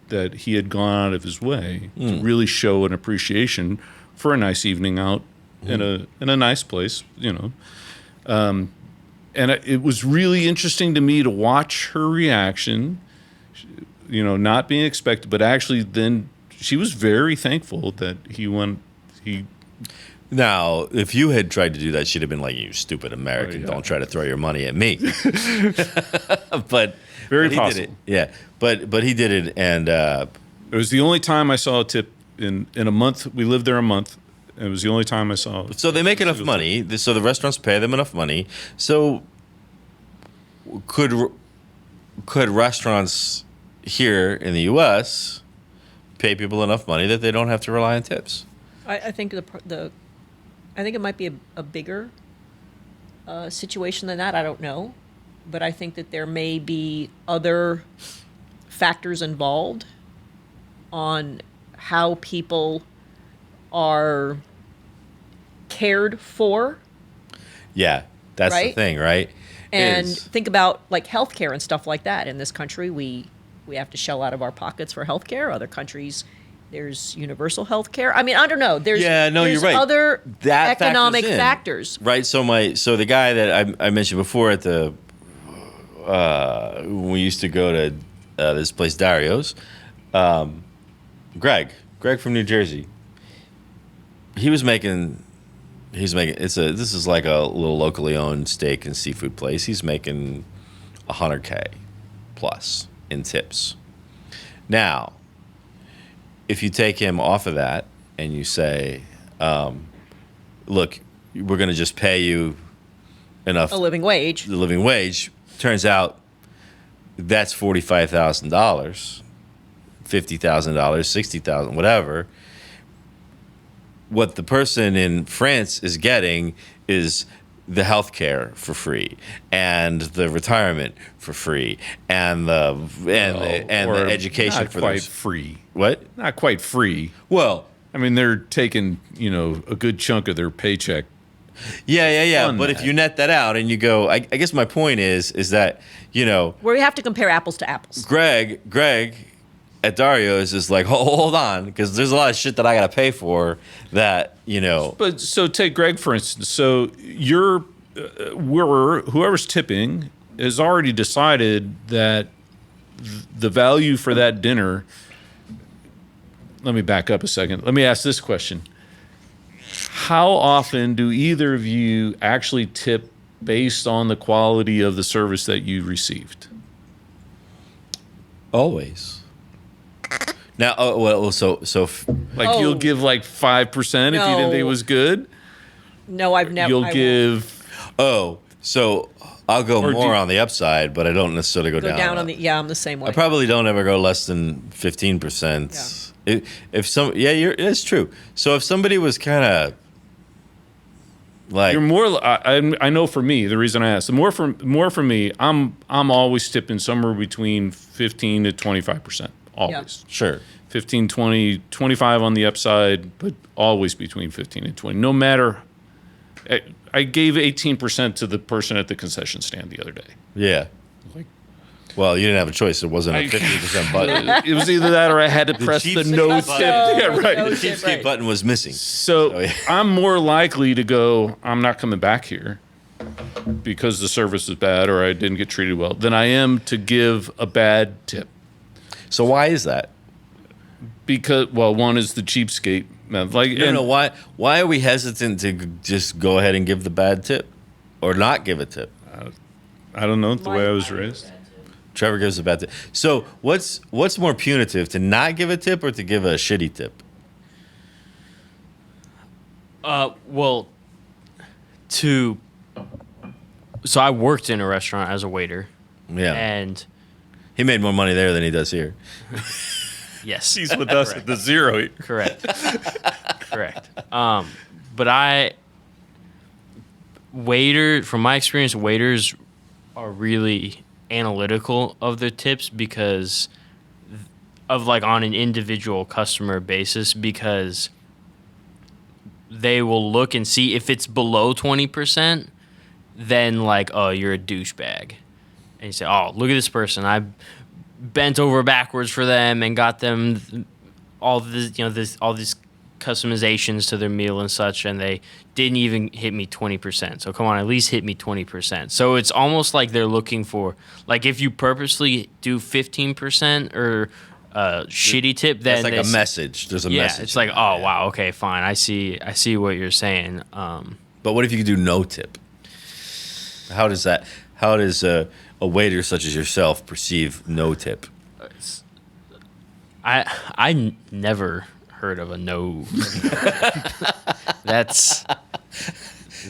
Speaker 3: that he had gone out of his way to really show an appreciation for a nice evening out in a nice place, and it was really interesting to me to watch her reaction, not being expected, but actually then she was very thankful that he.
Speaker 2: Now, if you had tried to do that, she'd have been like, "You stupid American!
Speaker 3: yeah.
Speaker 2: Don't try to throw your money at me." but
Speaker 3: Very
Speaker 2: he
Speaker 3: possible.
Speaker 2: did it. Yeah, but he did it, and
Speaker 3: It was the only time I saw a tip in a month. We lived there a month. It was the only time I saw.
Speaker 2: so they make enough money. So the restaurants pay them enough money. So could restaurants here in the U.S. pay people enough money that they don't have to rely on tips?
Speaker 1: I think I think it might be a bigger situation than that. I don't know, but I think that there may be other factors involved on how people are cared for.
Speaker 2: Yeah, that's the
Speaker 1: Right?
Speaker 2: thing, right?
Speaker 1: And
Speaker 2: Is-
Speaker 1: think about like healthcare and stuff like that. In this country, we have to shell out of our pockets for healthcare. Other countries, there's universal healthcare. I mean, I don't know. There's
Speaker 2: you're right.
Speaker 1: Other
Speaker 2: That
Speaker 1: economic
Speaker 2: factors in.
Speaker 1: factors.
Speaker 2: Right. So the guy that I mentioned before at the when we used to go to this place, Dario's, Greg from New Jersey, he's making this is like a little locally owned steak and seafood place. He's making $100K plus in tips. Now, if you take him off of that and you say, look, we're going to just pay you enough
Speaker 1: A living wage.
Speaker 2: the living wage, turns out that's $45,000, $50,000, $60,000, whatever. What the person in France is getting is the health care for free and the retirement for free and the education
Speaker 3: not
Speaker 2: for
Speaker 3: quite
Speaker 2: those.
Speaker 3: free.
Speaker 2: What?
Speaker 3: Not quite free.
Speaker 2: Well,
Speaker 3: I mean, they're taking a good chunk of their paycheck.
Speaker 2: yeah.
Speaker 3: fund
Speaker 2: But
Speaker 3: that.
Speaker 2: if you net that out and you go, I guess my point is that
Speaker 1: Where we have to compare apples to apples.
Speaker 2: Greg at Dario's is like, hold on, because there's a lot of shit that I got to pay for that,
Speaker 3: But so take Greg for instance. So whoever's tipping has already decided that the value for that dinner. Let me back up a second. Let me ask this question: how often do either of you actually tip based on the quality of the service that you received?
Speaker 2: Always. Now,
Speaker 3: Like you'll give like 5% if you didn't think it
Speaker 1: No.
Speaker 3: was good.
Speaker 1: No, I've never.
Speaker 3: You'll
Speaker 1: I won't.
Speaker 3: give.
Speaker 2: so I'll go
Speaker 3: Or do
Speaker 2: more
Speaker 3: you-
Speaker 2: on the upside, but I don't necessarily go
Speaker 1: Go
Speaker 2: down.
Speaker 1: down on the. Yeah, I'm the same way.
Speaker 2: I probably don't ever go less than 15%. It's true. So if somebody was kind of like,
Speaker 3: You're more. I know for me, the reason I asked, more for me, I'm always tipping somewhere between 15 to 25%. Always.
Speaker 2: sure,
Speaker 3: 15, 20, 25 on the upside, but always between 15 and 20. No matter. I gave 18% to the person at the concession stand the other day.
Speaker 2: yeah.
Speaker 3: Like,
Speaker 2: Well, you didn't have a choice. It wasn't a 50% button.
Speaker 3: it was either that or I had to press the
Speaker 2: cheapskate
Speaker 3: no
Speaker 2: button.
Speaker 3: tip. Yeah, right.
Speaker 1: No
Speaker 2: The
Speaker 1: tip,
Speaker 2: cheapskate
Speaker 1: right.
Speaker 2: button was missing.
Speaker 3: So
Speaker 2: Oh, yeah.
Speaker 3: I'm more likely to go, I'm not coming back here because the service is bad or I didn't get treated well than I am to give a bad tip.
Speaker 2: So why is that?
Speaker 3: Because, well, one is the cheapskate method. Like,
Speaker 2: I don't know why. Why are we hesitant to just go ahead and give the bad tip, or not give a tip?
Speaker 3: I don't know, the way I was raised.
Speaker 2: Trevor gives a bad tip. So what's more punitive, to not give a tip or to give a shitty tip?
Speaker 4: Well, so I worked in a restaurant as a waiter,
Speaker 2: Yeah,
Speaker 4: and
Speaker 2: he made more money there than he does here.
Speaker 4: yes,
Speaker 3: He's with us at the zero.
Speaker 4: correct, correct. But from my experience, waiters are really analytical of their tips because of like on an individual customer basis, because they will look and see if it's below 20%, then like, oh, you're a douchebag. And you say, oh, look at this person. I bent over backwards for them and got them all this, all these customizations to their meal and such, and they didn't even hit me 20%. So come on, at least hit me 20%. So it's almost like they're looking for, like, if you purposely do 15% or shitty tip, then
Speaker 2: That's like
Speaker 4: they
Speaker 2: a message. There's a
Speaker 4: yeah,
Speaker 2: message.
Speaker 4: it's like,
Speaker 2: in
Speaker 4: oh
Speaker 2: there.
Speaker 4: wow, okay, fine. I see what you're saying.
Speaker 2: But what if you could do no tip? How does a waiter such as yourself perceive no tip?
Speaker 4: I never heard of a no. That's that.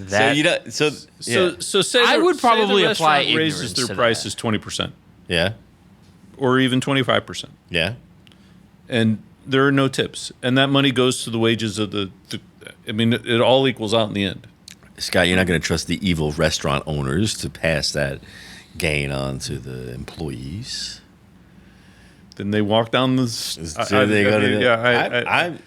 Speaker 2: So you don't. So yeah.
Speaker 3: So say
Speaker 4: I would
Speaker 3: say the
Speaker 4: probably apply
Speaker 3: restaurant raises
Speaker 4: ignorance
Speaker 3: their
Speaker 4: to
Speaker 3: prices 20%
Speaker 2: yeah,
Speaker 3: or even 25%.
Speaker 2: yeah.
Speaker 3: And there are no tips. And that money goes to the wages of the I mean, it all equals out in the end.
Speaker 2: Scott, you're not going to trust the evil restaurant owners to pass that gain on to the employees.
Speaker 3: Then they walk down the.
Speaker 2: So they go to the,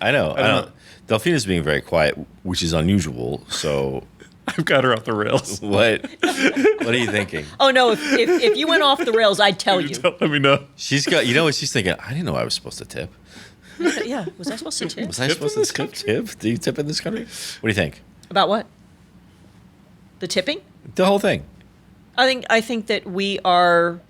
Speaker 2: I know.
Speaker 3: I don't know.
Speaker 2: Delfina's being very quiet, which is unusual. So
Speaker 3: I've got her off the rails.
Speaker 2: what? What are you thinking?
Speaker 1: Oh no! If you went off the rails, I'd tell you.
Speaker 3: Let me know.
Speaker 2: She's got. You know what she's thinking? I didn't know I was supposed to tip.
Speaker 1: Yeah, was I supposed to tip?
Speaker 2: Was I
Speaker 3: Tip
Speaker 2: supposed
Speaker 3: in
Speaker 2: to
Speaker 3: this
Speaker 2: tip? Do you tip in this country? What do you think?
Speaker 1: About what? The tipping?
Speaker 2: The whole thing.
Speaker 1: I think that we are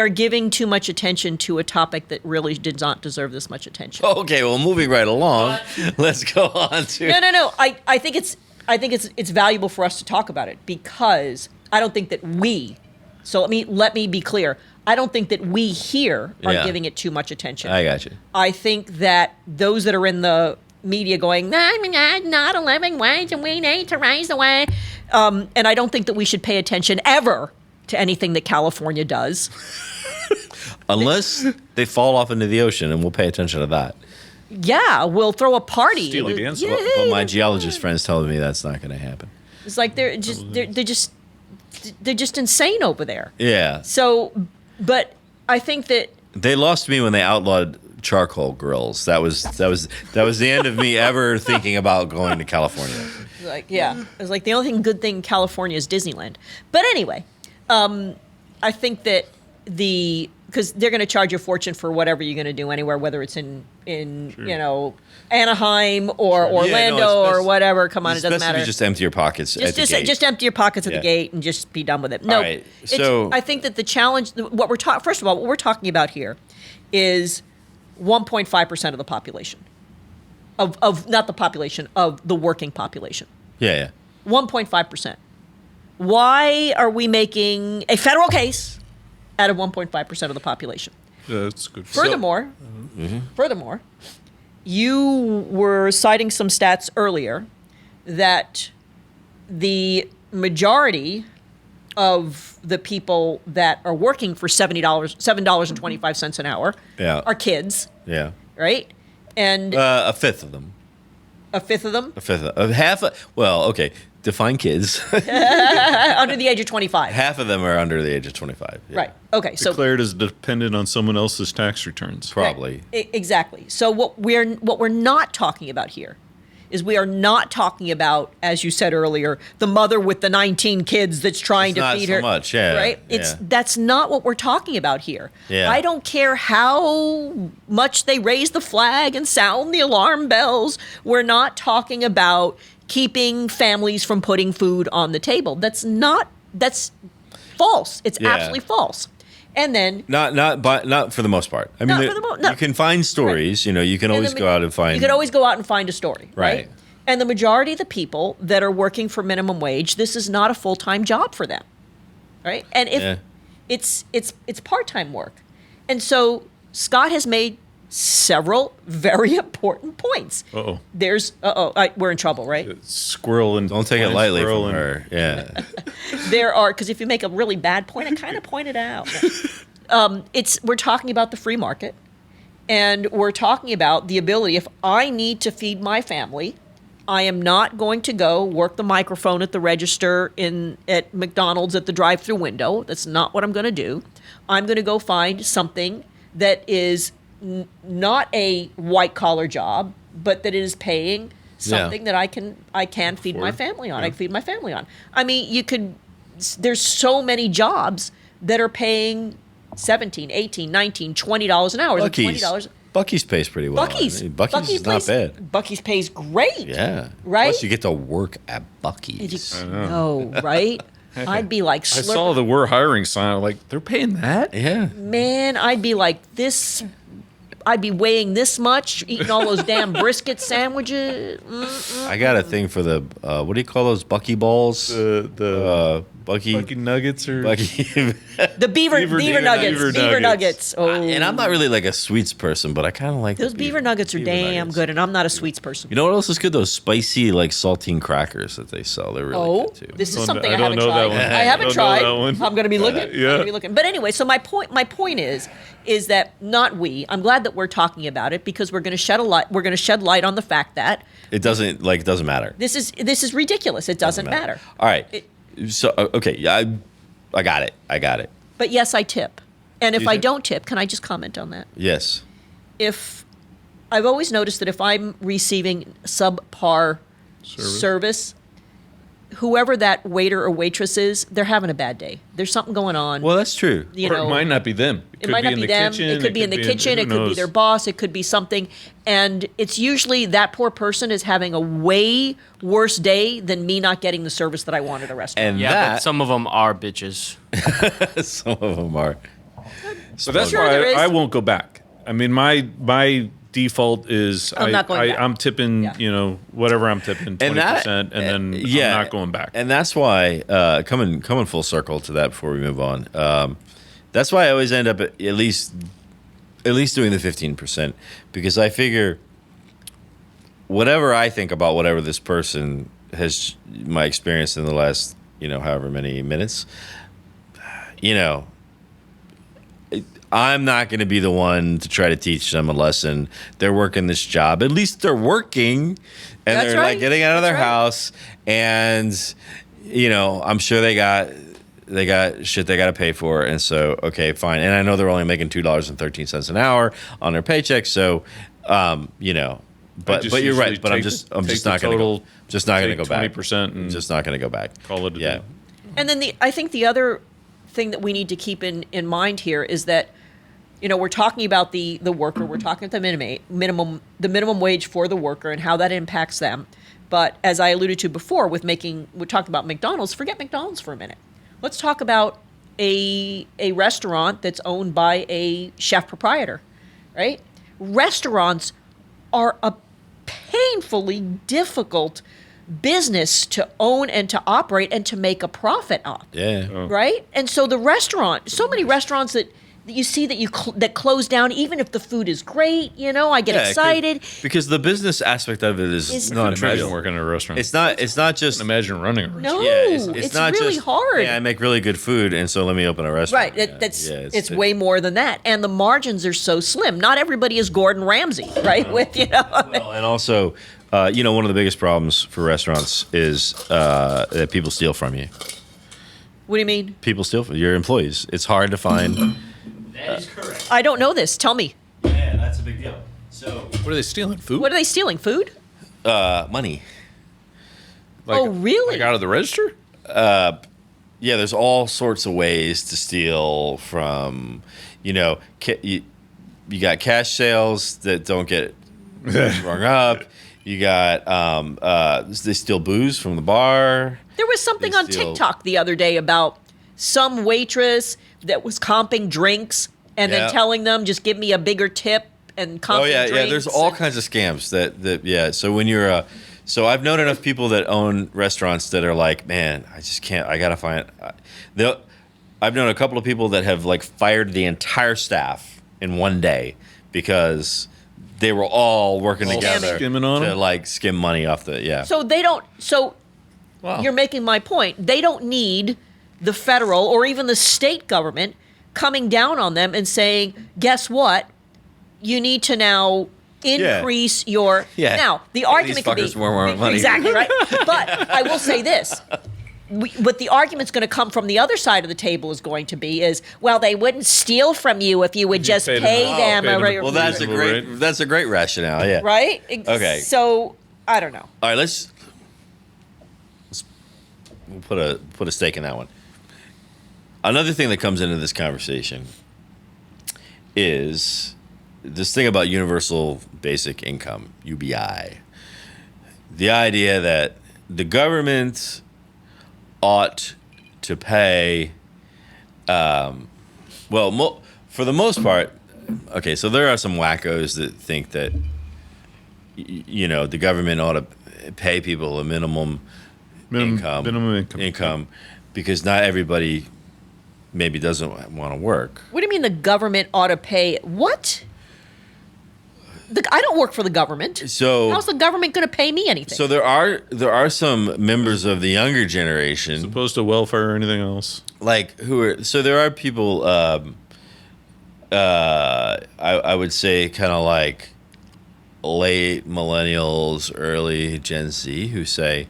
Speaker 1: giving too much attention to a topic that really did not deserve this much attention.
Speaker 2: Okay, well, moving right along, let's go on to.
Speaker 1: No. I think it's valuable for us to talk about it because I don't think that we. So let me be clear. I don't think that we here are giving it too much attention.
Speaker 2: I got you.
Speaker 1: I think that those that are in the media going, not a living wage and we need to raise the wage. And I don't think that we should pay attention ever to anything that California does.
Speaker 2: Unless they fall off into the ocean, and we'll pay attention to that.
Speaker 1: Yeah, we'll throw a party.
Speaker 3: Steely Dan stuff.
Speaker 2: But my geologist friends telling me that's not going to happen.
Speaker 1: It's like they're just insane over there.
Speaker 2: Yeah.
Speaker 1: So, but I think that
Speaker 2: They lost me when they outlawed charcoal grills. That was the end of me ever thinking about going to California.
Speaker 1: it's like the only good thing in California is Disneyland. But anyway, I think that because they're going to charge you a fortune for whatever you're going to do anywhere, whether it's in Anaheim or Orlando or whatever. Come on, it doesn't matter.
Speaker 2: You just empty your pockets at the gate.
Speaker 1: Just empty your pockets at the gate and just be done with it. No,
Speaker 2: All right, so
Speaker 1: I think that the challenge, first of all, what we're talking about here is 1.5% of the population, of not the population, of the working population.
Speaker 2: yeah.
Speaker 1: 1.5%. Why are we making a federal case out of 1.5% of the population?
Speaker 3: That's good.
Speaker 1: Furthermore, you were citing some stats earlier that the majority of the people that are working for $7.25 an hour are kids, right? And
Speaker 2: a fifth of them.
Speaker 1: a fifth of them
Speaker 2: A fifth of half. Well, okay. Define kids.
Speaker 1: under the age of 25.
Speaker 2: Half of them are under the age of 25. Yeah.
Speaker 1: Right. Okay. So
Speaker 3: Declared as dependent on someone else's tax returns.
Speaker 2: Probably.
Speaker 1: Exactly. So what we're not talking about here is we are not talking about, as you said earlier, the mother with the 19 kids that's trying
Speaker 2: It's
Speaker 1: to
Speaker 2: not
Speaker 1: feed
Speaker 2: so
Speaker 1: her.
Speaker 2: much, yeah,
Speaker 1: Right? That's not what we're talking about here.
Speaker 2: Yeah.
Speaker 1: I don't care how much they raise the flag and sound the alarm bells. We're not talking about keeping families from putting food on the table. That's false. It's
Speaker 2: Yeah.
Speaker 1: absolutely false. And then
Speaker 2: Not for the most part. I mean,
Speaker 1: Not for the no.
Speaker 2: you can find stories. You know, you can always go out and find.
Speaker 1: You could always go out and find a story, right?
Speaker 2: Right.
Speaker 1: And the majority of the people that are working for minimum wage, this is not a full-time job for them, right? And if it's part-time work, and so Scott has made several very important points.
Speaker 3: Uh-oh.
Speaker 1: We're in trouble, right?
Speaker 3: Squirrel and
Speaker 2: Don't take it
Speaker 3: blind
Speaker 2: lightly
Speaker 3: squirrel
Speaker 2: from
Speaker 3: and-
Speaker 2: her. Yeah.
Speaker 1: There are, because if you make a really bad point, I kind of point it out. We're talking about the free market, and we're talking about the ability. If I need to feed my family, I am not going to go work the microphone at the register at McDonald's at the drive-through window. That's not what I'm going to do. I'm going to go find something that is not a white-collar job, but that is paying something that I can feed my family on. I can feed my family on. I mean, there's so many jobs that are paying $17, $18, $19, $20 an hour.
Speaker 2: Buc-ee's pays pretty well.
Speaker 1: Buc-ee's.
Speaker 2: I mean, Buc-ee's is not bad.
Speaker 1: Buc-ee's pays great.
Speaker 2: Yeah.
Speaker 1: Right?
Speaker 2: Plus, you get to work at Buc-ee's.
Speaker 1: No, right? I'd be like,
Speaker 3: I saw the "we're hiring" sign. I'm like, they're paying that?
Speaker 2: Yeah.
Speaker 1: man, I'd be like this. I'd be weighing this much, eating all those damn brisket sandwiches.
Speaker 2: I got a thing for the what do you call those Bucky balls?
Speaker 3: The
Speaker 2: Bucky
Speaker 3: fucking nuggets or
Speaker 2: Bucky.
Speaker 1: The beaver nuggets. Beaver nuggets. Oh,
Speaker 2: And I'm not really like a sweets person, but I kind of like
Speaker 1: those
Speaker 2: the
Speaker 1: beaver nuggets are damn good, and I'm not a sweets person.
Speaker 2: You know what else is good? Those spicy like saltine crackers that they sell. They're really good too.
Speaker 1: This is
Speaker 3: Don't-
Speaker 1: something
Speaker 3: I
Speaker 1: I
Speaker 3: don't
Speaker 1: haven't
Speaker 3: know that
Speaker 1: tried.
Speaker 3: one.
Speaker 1: I haven't
Speaker 3: Don't know
Speaker 1: tried.
Speaker 3: that one.
Speaker 1: I'm going to be looking.
Speaker 3: yeah.
Speaker 1: I'm gonna be looking. But anyway, so my point is that not we. I'm glad that we're talking about it because we're going to shed a light. We're going to shed light on the fact that
Speaker 2: It doesn't matter.
Speaker 1: this is ridiculous. It doesn't matter.
Speaker 2: All right. So okay, yeah, I got it.
Speaker 1: But yes, I tip. And if
Speaker 2: You
Speaker 1: I
Speaker 2: tip?
Speaker 1: don't tip, can I just comment on that?
Speaker 2: Yes.
Speaker 1: If I've always noticed that if I'm receiving subpar service, whoever that waiter or waitress is, they're having a bad day. There's something going on.
Speaker 2: Well, that's true.
Speaker 1: You
Speaker 3: Or
Speaker 1: know,
Speaker 3: it might not be them.
Speaker 1: it might not be them. It could be in the kitchen. It could be their boss. It could be something. And it's usually that poor person is having a way worse day than me not getting the service that I want at a restaurant.
Speaker 2: And
Speaker 4: Yeah,
Speaker 2: that
Speaker 4: but some of them are bitches.
Speaker 2: some of them are.
Speaker 3: So that's
Speaker 1: Sure there
Speaker 3: why
Speaker 1: is.
Speaker 3: I won't go back. I mean, my default is
Speaker 1: I'm not going back.
Speaker 3: I'm tipping,
Speaker 1: Yeah.
Speaker 3: whatever I'm tipping, 20%, and then I'm not going back.
Speaker 2: And that's why coming full circle to that before we move on. That's why I always end up at least doing the 15%, because I figure whatever I think about whatever this person has my experience in the last however many minutes, I'm not going to be the one to try to teach them a lesson. They're working this job. At least they're working, and
Speaker 1: That's
Speaker 2: they're
Speaker 1: right.
Speaker 2: like getting out of their
Speaker 1: That's right.
Speaker 2: house, and I'm sure they got shit they got to pay for, and so okay, fine. And I know they're only making $2.13 an hour on their paycheck, so But you're right. But I'm just not going to go. Just not going to go back.
Speaker 3: 20% and
Speaker 2: just not going to go back.
Speaker 3: call it a
Speaker 2: Yeah.
Speaker 3: day.
Speaker 1: And then I think the other thing that we need to keep in mind here is that, we're talking about the worker, we're talking about the minimum wage for the worker and how that impacts them. But as I alluded to before, we talked about McDonald's. Forget McDonald's for a minute. Let's talk about a restaurant that's owned by a chef proprietor, right? Restaurants are a painfully difficult business to own and to operate and to make a profit on.
Speaker 2: Yeah.
Speaker 1: Right? And so so many restaurants that you see that close down, even if the food is great, I get
Speaker 2: Yeah, it could-
Speaker 1: excited.
Speaker 2: because the business aspect of it is
Speaker 1: Is-
Speaker 2: not
Speaker 3: Imagine
Speaker 2: trivial.
Speaker 3: working at a restaurant.
Speaker 2: It's not just
Speaker 3: Imagine running a restaurant.
Speaker 1: No,
Speaker 2: it's not
Speaker 1: really
Speaker 2: just,
Speaker 1: hard.
Speaker 2: Yeah, I make really good food, and so let me open a restaurant.
Speaker 1: Right.
Speaker 2: Yeah.
Speaker 1: It's way more than that. And the margins are so slim. Not everybody is Gordon Ramsay, right? Well,
Speaker 2: and also, one of the biggest problems for restaurants is that people steal from you.
Speaker 1: What do you mean?
Speaker 2: People steal from your employees. It's hard to find.
Speaker 4: That is correct.
Speaker 1: I don't know this. Tell me.
Speaker 2: Yeah, that's a big deal. So
Speaker 3: What are they stealing? Food?
Speaker 1: What are they stealing? Food?
Speaker 2: money.
Speaker 3: Like-
Speaker 1: Oh, really?
Speaker 3: Like out of the register?
Speaker 2: Yeah, there's all sorts of ways to steal from. You got cash sales that don't get rung up. You got they steal booze from the bar.
Speaker 1: There was something
Speaker 2: They
Speaker 1: on
Speaker 2: steal-
Speaker 1: TikTok the other day about some waitress that was comping drinks and
Speaker 2: Yeah.
Speaker 1: then telling them, just give me a bigger tip and comping
Speaker 2: Oh yeah,
Speaker 1: drinks.
Speaker 2: yeah. There's all kinds of scams that yeah. So when you're so I've known enough people that own restaurants that are like, man, I just can't. I gotta find. I've known a couple of people that have like fired the entire staff in one day because they were all working
Speaker 3: All
Speaker 2: together
Speaker 3: skimming on
Speaker 2: to
Speaker 3: them?
Speaker 2: like skim money off the yeah.
Speaker 1: So they don't. So
Speaker 3: Wow.
Speaker 1: you're making my point. They don't need the federal or even the state government coming down on them and saying, guess what? You need to now increase your.
Speaker 2: Yeah.
Speaker 1: Now, the
Speaker 2: These
Speaker 1: argument could be.
Speaker 2: fuckers more money.
Speaker 1: Exactly, right? But I will say this. What the argument's going to come from the other side of the table is going to be is, well, they wouldn't steal from you if you would just
Speaker 3: paid
Speaker 1: pay
Speaker 3: them.
Speaker 1: them.
Speaker 3: Paid them.
Speaker 1: a-
Speaker 2: Well, that's a
Speaker 3: Reasonable
Speaker 2: great that's a great rationale. Yeah.
Speaker 1: right?
Speaker 2: Okay.
Speaker 1: So, I don't know.
Speaker 2: All right, let's we'll put a stake in that one. Another thing that comes into this conversation is this thing about universal basic income, UBI. The idea that the government ought to pay, for the most part, okay, so there are some wackos that think that, the government ought to pay people a minimum income because not everybody maybe doesn't want to work.
Speaker 1: What do you mean the government ought to pay? What? I don't work for the government.
Speaker 2: So
Speaker 1: How's the government going to pay me anything?
Speaker 2: So there are some members of the younger generation,
Speaker 3: Opposed to welfare or anything else.
Speaker 2: like there are people. I would say kind of like late millennials, early Gen Z, who say,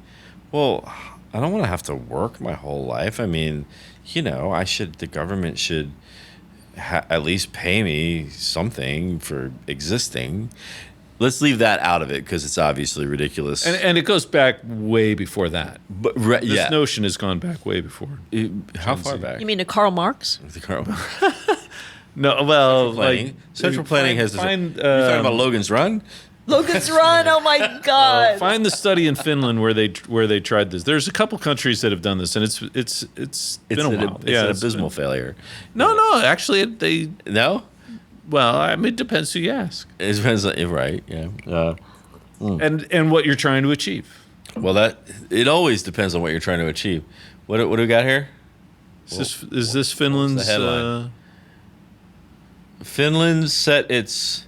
Speaker 2: "Well, I don't want to have to work my whole life. I mean, the government should at least pay me something for existing." let's leave that out of it because it's obviously ridiculous.
Speaker 3: And it goes back way before that.
Speaker 2: but
Speaker 3: This notion has gone back way before.
Speaker 2: How far back?
Speaker 1: You mean to Karl Marx?
Speaker 2: The Carl-
Speaker 3: No, well,
Speaker 2: planning. Central planning has.
Speaker 3: find,
Speaker 2: you talking about Logan's Run?
Speaker 1: Logan's Run. Oh my God.
Speaker 3: find the study in Finland where they tried this. There's a couple countries that have done this, and it's been a while.
Speaker 2: It's an abysmal failure.
Speaker 3: No, actually, they.
Speaker 2: No,
Speaker 3: Well, I mean, it depends who you ask,
Speaker 2: it depends. Right? Yeah.
Speaker 3: and what you're trying to achieve.
Speaker 2: Well, it always depends on what you're trying to achieve. What do we got here?
Speaker 3: Is this Finland's
Speaker 2: headline? Finland set its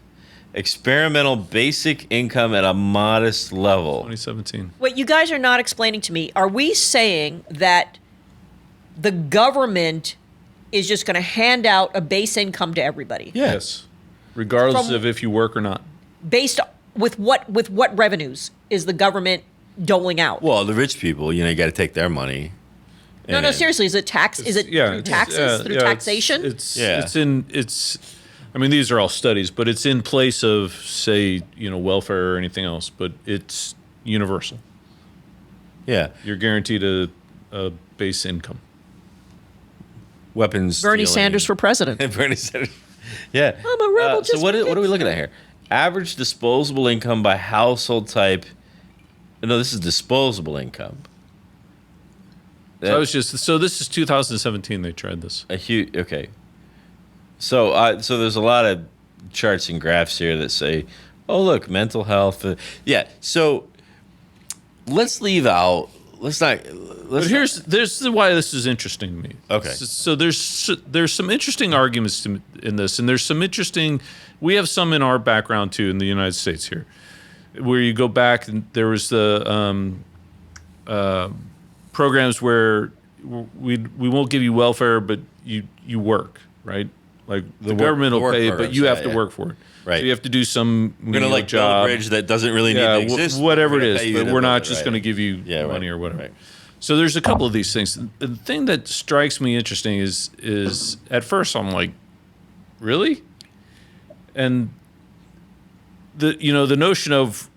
Speaker 2: experimental basic income at a modest level.
Speaker 3: 2017?
Speaker 1: What you guys are not explaining to me, are we saying that the government is just going to hand out a base income to everybody?
Speaker 3: Yes, regardless
Speaker 1: From-
Speaker 3: of if you work or not.
Speaker 1: Based with what revenues is the government doling out?
Speaker 2: Well, the rich people, you got to take their money.
Speaker 1: No, seriously, is it tax? Is it through taxes, through taxation?
Speaker 3: I mean, these are all studies, but it's in place of, say, welfare or anything else. But it's universal.
Speaker 2: Yeah,
Speaker 3: You're guaranteed a base income.
Speaker 2: weapons.
Speaker 1: Bernie
Speaker 2: stealing.
Speaker 1: Sanders for president.
Speaker 2: Bernie Sanders. Yeah.
Speaker 1: I'm a rebel
Speaker 2: So
Speaker 1: just
Speaker 2: what
Speaker 1: for
Speaker 2: are we
Speaker 1: kids.
Speaker 2: looking at here? Average disposable income by household type. No, this is disposable income.
Speaker 3: So this is 2017. They tried this.
Speaker 2: A huge. Okay. So there's a lot of charts and graphs here that say, oh look, mental health. Yeah. So let's leave out. Let's not.
Speaker 3: But there's why this is interesting to me.
Speaker 2: Okay.
Speaker 3: So there's some interesting arguments in this, and there's some interesting. We have some in our background too in the United States here, where you go back and there was the programs where we won't give you welfare, but you work, right? Like the government will pay, but you have to work for it.
Speaker 2: Right.
Speaker 3: So you have to do some
Speaker 2: We're gonna build a
Speaker 3: job.
Speaker 2: bridge that doesn't really need to exist.
Speaker 3: Whatever it
Speaker 2: We're gonna
Speaker 3: is,
Speaker 2: pay you
Speaker 3: but
Speaker 2: to
Speaker 3: we're
Speaker 2: build
Speaker 3: not
Speaker 2: it,
Speaker 3: just
Speaker 2: right.
Speaker 3: going to give you
Speaker 2: Yeah,
Speaker 3: money
Speaker 2: right,
Speaker 3: or whatever.
Speaker 2: right.
Speaker 3: So there's a couple of these things. The thing that strikes me interesting is at first I'm like, really? And the notion of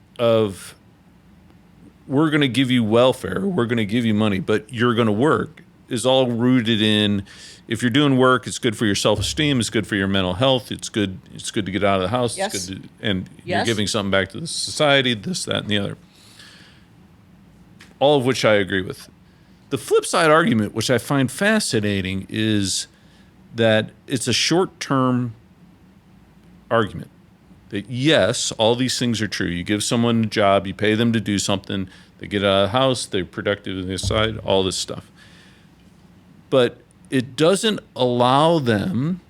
Speaker 3: we're going to give you welfare, we're going to give you money, but you're going to work is all rooted in, if you're doing work, it's good for your self-esteem, it's good for your mental health, it's good to get out of the house,
Speaker 1: Yes.
Speaker 3: it's good and
Speaker 1: Yes.
Speaker 3: you're giving something back to the society, this, that, and the other. All of which I agree with. The flip side argument, which I find fascinating, is that it's a short-term argument. That yes, all these things are true. You give someone a job, you pay them to do something, they get out of the house, they're productive on the side, all this stuff. But it doesn't allow them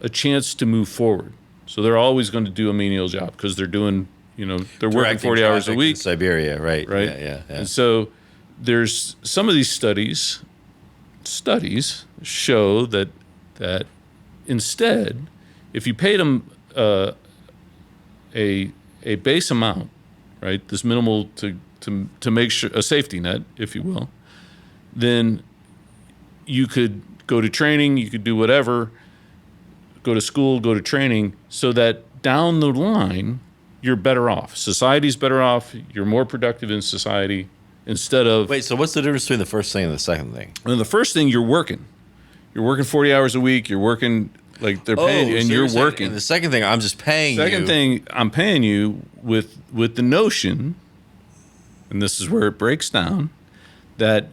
Speaker 3: a chance to move forward. So they're always going to do a menial job because they're doing, they're working
Speaker 2: Directing
Speaker 3: 40 hours a
Speaker 2: traffic
Speaker 3: week.
Speaker 2: in Siberia, right?
Speaker 3: Right?
Speaker 2: Yeah.
Speaker 3: And so there's some of these studies show that instead, if you paid them a base amount, right, this minimal to make sure a safety net, if you will, then you could go to training, you could do whatever, go to school, go to training, so that down the line you're better off. Society's better off. You're more productive in society instead of.
Speaker 2: Wait, so what's the difference between the first thing and the second thing?
Speaker 3: And the first thing, you're working. You're working 40 hours a week. You're working like they're paying you, and
Speaker 2: so
Speaker 3: you're
Speaker 2: saying-
Speaker 3: working.
Speaker 2: And the second thing, I'm just paying you.
Speaker 3: Second thing, I'm paying you with the notion, and this is where it breaks down, that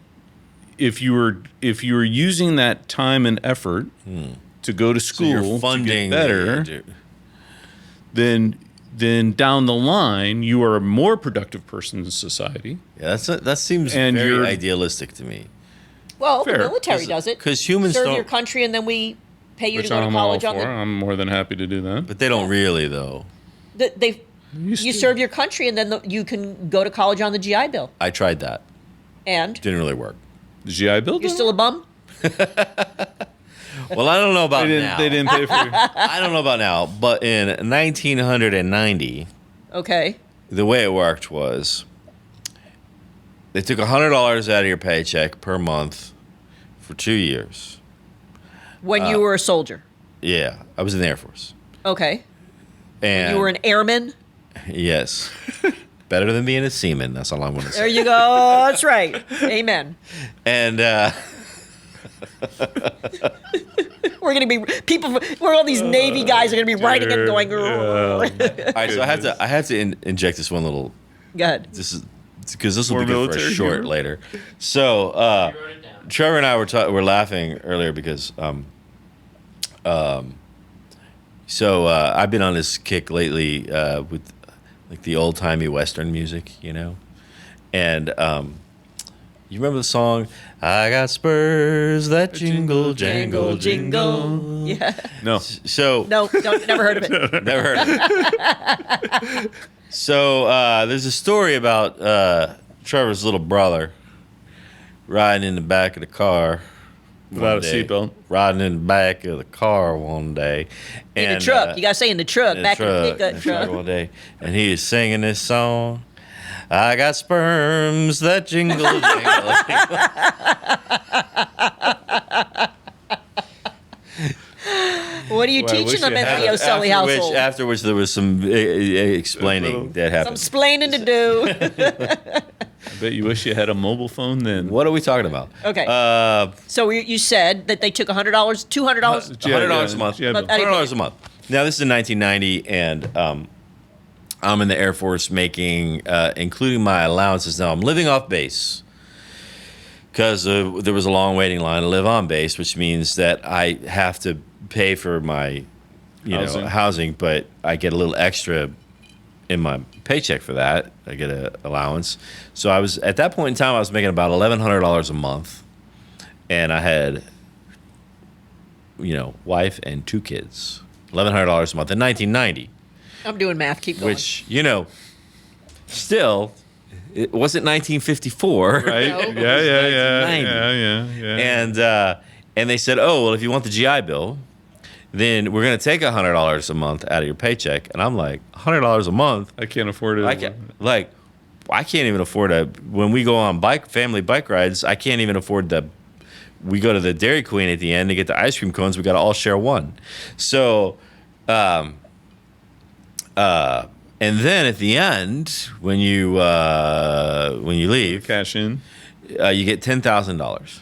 Speaker 3: if you were using that time and effort to go to
Speaker 2: So
Speaker 3: school
Speaker 2: you're funding
Speaker 3: to get better, then down the line you are a more productive person in society.
Speaker 2: Yeah, that seems
Speaker 3: And
Speaker 2: very
Speaker 3: you're-
Speaker 2: idealistic to me.
Speaker 1: Well,
Speaker 3: Fair.
Speaker 1: the military does it.
Speaker 2: 'Cause humans
Speaker 1: serve
Speaker 2: don't-
Speaker 1: your country and then we pay you
Speaker 3: Which
Speaker 1: to go to
Speaker 3: I'm all
Speaker 1: college on
Speaker 3: for. I'm more than happy to do that.
Speaker 2: But they don't really, though.
Speaker 1: you serve your country and then you can go to college on the GI Bill.
Speaker 2: I tried that.
Speaker 1: And
Speaker 2: Didn't really work.
Speaker 3: The GI Bill.
Speaker 1: you're still a bum?
Speaker 2: Well, I don't know about now.
Speaker 3: They didn't pay for you.
Speaker 2: I don't know about now, but in 1990,
Speaker 1: Okay.
Speaker 2: the way it worked was they took $100 out of your paycheck per month for 2 years.
Speaker 1: When you were a soldier.
Speaker 2: Yeah, I was in the Air Force.
Speaker 1: Okay.
Speaker 2: And
Speaker 1: You were an airman.
Speaker 2: yes, better than being a seaman. That's all I want to
Speaker 1: There
Speaker 2: say.
Speaker 1: you go. That's right. Amen.
Speaker 2: And
Speaker 1: We're gonna be people. Where all these Navy guys are gonna be writing and going.
Speaker 2: all right, so I have to inject this one little.
Speaker 1: Go ahead.
Speaker 2: This is because this will
Speaker 3: More
Speaker 2: be good for a
Speaker 3: military
Speaker 2: short
Speaker 3: humor?
Speaker 2: later. So Trevor and I were laughing earlier because I've been on this kick lately with like the old timey Western music, you know, and you remember the song "I Got Spurs that jingle jangle jingle."
Speaker 1: Yeah.
Speaker 3: No.
Speaker 2: So
Speaker 1: No, never heard of it.
Speaker 2: never heard of it. So there's a story about Trevor's little brother riding in the back of the car
Speaker 3: Without
Speaker 2: one
Speaker 3: a
Speaker 2: day.
Speaker 3: seatbelt.
Speaker 2: Riding in the back of the car one day.
Speaker 1: In the truck. You gotta say in the truck.
Speaker 2: in the
Speaker 1: Back in the
Speaker 2: truck,
Speaker 1: pickup truck.
Speaker 2: one day. And he is singing this song. I got sperms that jingle jangle.
Speaker 1: What are you
Speaker 3: Well, I wish
Speaker 1: teaching them
Speaker 3: you
Speaker 1: in
Speaker 3: had
Speaker 1: the
Speaker 3: it.
Speaker 1: Oselli household?
Speaker 2: After which there was some explaining
Speaker 3: Little-
Speaker 2: that
Speaker 1: Some
Speaker 2: happened.
Speaker 1: splaining to do.
Speaker 3: I bet you wish you had a mobile phone then.
Speaker 2: What are we talking about?
Speaker 1: Okay.
Speaker 2: $100
Speaker 1: So you said that they took $100, $200.
Speaker 2: a month.
Speaker 3: Yeah,
Speaker 1: But-
Speaker 2: $100 a month. Now this is in 1990, and I'm in the Air Force making, including my allowances. Now I'm living off base because there was a long waiting line to live on base, which means that I have to pay for my, housing, but I get a little extra in my paycheck for that. I get an allowance. So I was at that point in time, I was making about $1,100 a month, and I had, wife and 2 kids. $1,100 a month in 1990,
Speaker 1: I'm doing math. Keep going.
Speaker 2: which still, it wasn't 1954,
Speaker 3: Right?
Speaker 1: No.
Speaker 3: Yeah.
Speaker 2: 1990. And they said, oh well, if you want the GI Bill, then we're gonna take $100 a month out of your paycheck. And I'm like, $100 a month?
Speaker 3: I can't afford it.
Speaker 2: I can't even afford when we go on family bike rides, I can't even afford we go to the Dairy Queen at the end to get the ice cream cones. We got to all share one. So, and then at the end, when you leave,
Speaker 3: Cash in.
Speaker 2: you get $10,000.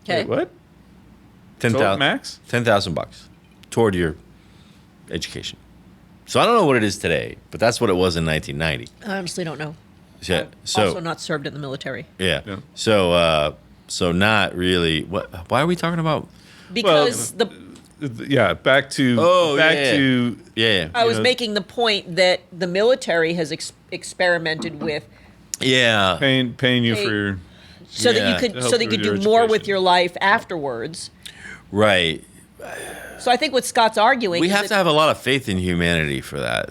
Speaker 1: Okay.
Speaker 3: Wait, what?
Speaker 2: $10,000
Speaker 3: Total max?
Speaker 2: $10,000 toward your education. So I don't know what it is today, but that's what it was in 1990.
Speaker 1: I honestly don't know.
Speaker 2: Yeah. So
Speaker 1: Also not served in the military.
Speaker 2: yeah.
Speaker 3: Yeah.
Speaker 2: So not really. Why are we talking about?
Speaker 1: Because
Speaker 3: Yeah, back to
Speaker 2: Yeah.
Speaker 1: I was
Speaker 3: know,
Speaker 1: making the point that the military has experimented with
Speaker 2: Yeah.
Speaker 3: paying you
Speaker 1: Hey,
Speaker 3: for your
Speaker 1: so
Speaker 2: Yeah.
Speaker 1: that you could
Speaker 3: To help
Speaker 1: so that you
Speaker 3: with
Speaker 1: could
Speaker 3: your
Speaker 1: do more with
Speaker 3: education.
Speaker 1: your life afterwards.
Speaker 2: Right.
Speaker 1: So I think what Scott's arguing
Speaker 2: We
Speaker 1: is
Speaker 2: have
Speaker 1: that
Speaker 2: to have a lot of faith in humanity for that.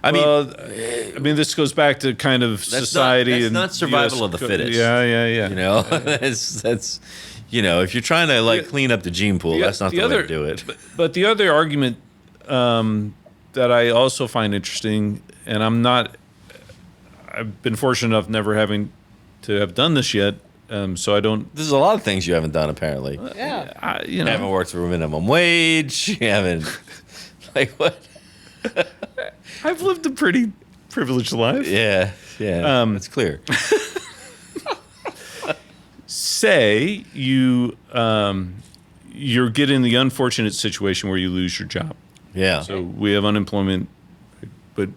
Speaker 2: I mean,
Speaker 3: this goes back to kind of society
Speaker 2: that's
Speaker 3: and
Speaker 2: not survival
Speaker 3: US
Speaker 2: of the fittest.
Speaker 3: Yeah.
Speaker 2: that's if you're trying to clean up the gene pool, that's not the way to do it.
Speaker 3: But the other argument that I also find interesting, and I've been fortunate enough never having to have done this yet, so I don't.
Speaker 2: There's a lot of things you haven't done apparently.
Speaker 1: yeah.
Speaker 2: You haven't worked for minimum wage. You haven't what?
Speaker 3: I've lived a pretty privileged life.
Speaker 2: Yeah. It's clear.
Speaker 3: Say you're getting the unfortunate situation where you lose your job.
Speaker 2: Yeah.
Speaker 3: So we have unemployment, but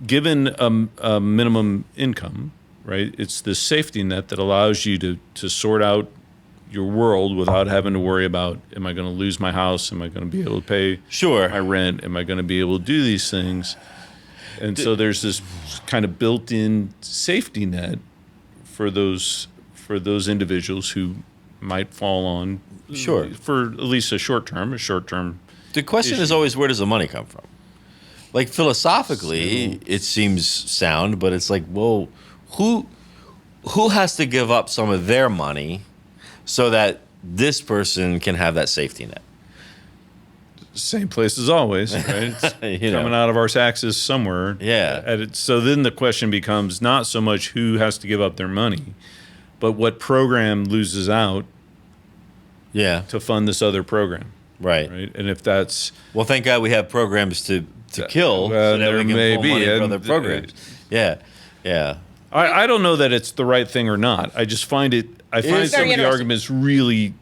Speaker 3: given a minimum income, right? It's the safety net that allows you to sort out your world without having to worry about, am I going to lose my house? Am I going to be able to pay
Speaker 2: Sure.
Speaker 3: my rent? Am I going to be able to do these things? And so there's this kind of built-in safety net for those individuals who might fall on
Speaker 2: Sure.
Speaker 3: for at least a short term.
Speaker 2: The question is always, where does the money come from? Like philosophically, it seems sound, but it's like, well, who has to give up some of their money so that this person can have that safety net?
Speaker 3: Same place as always, right? It's coming out of our taxes somewhere.
Speaker 2: Yeah.
Speaker 3: So then the question becomes not so much who has to give up their money, but what program loses out
Speaker 2: Yeah.
Speaker 3: to fund this other program.
Speaker 2: Right.
Speaker 3: And if that's
Speaker 2: Well, thank God we have programs to kill,
Speaker 3: well,
Speaker 2: so that
Speaker 3: there
Speaker 2: we can
Speaker 3: may
Speaker 2: pull
Speaker 3: be,
Speaker 2: money from
Speaker 3: and,
Speaker 2: other programs. Yeah. Yeah.
Speaker 3: I don't know that it's the right thing or not. I just find
Speaker 1: very
Speaker 3: some of the
Speaker 1: interesting.
Speaker 3: arguments really,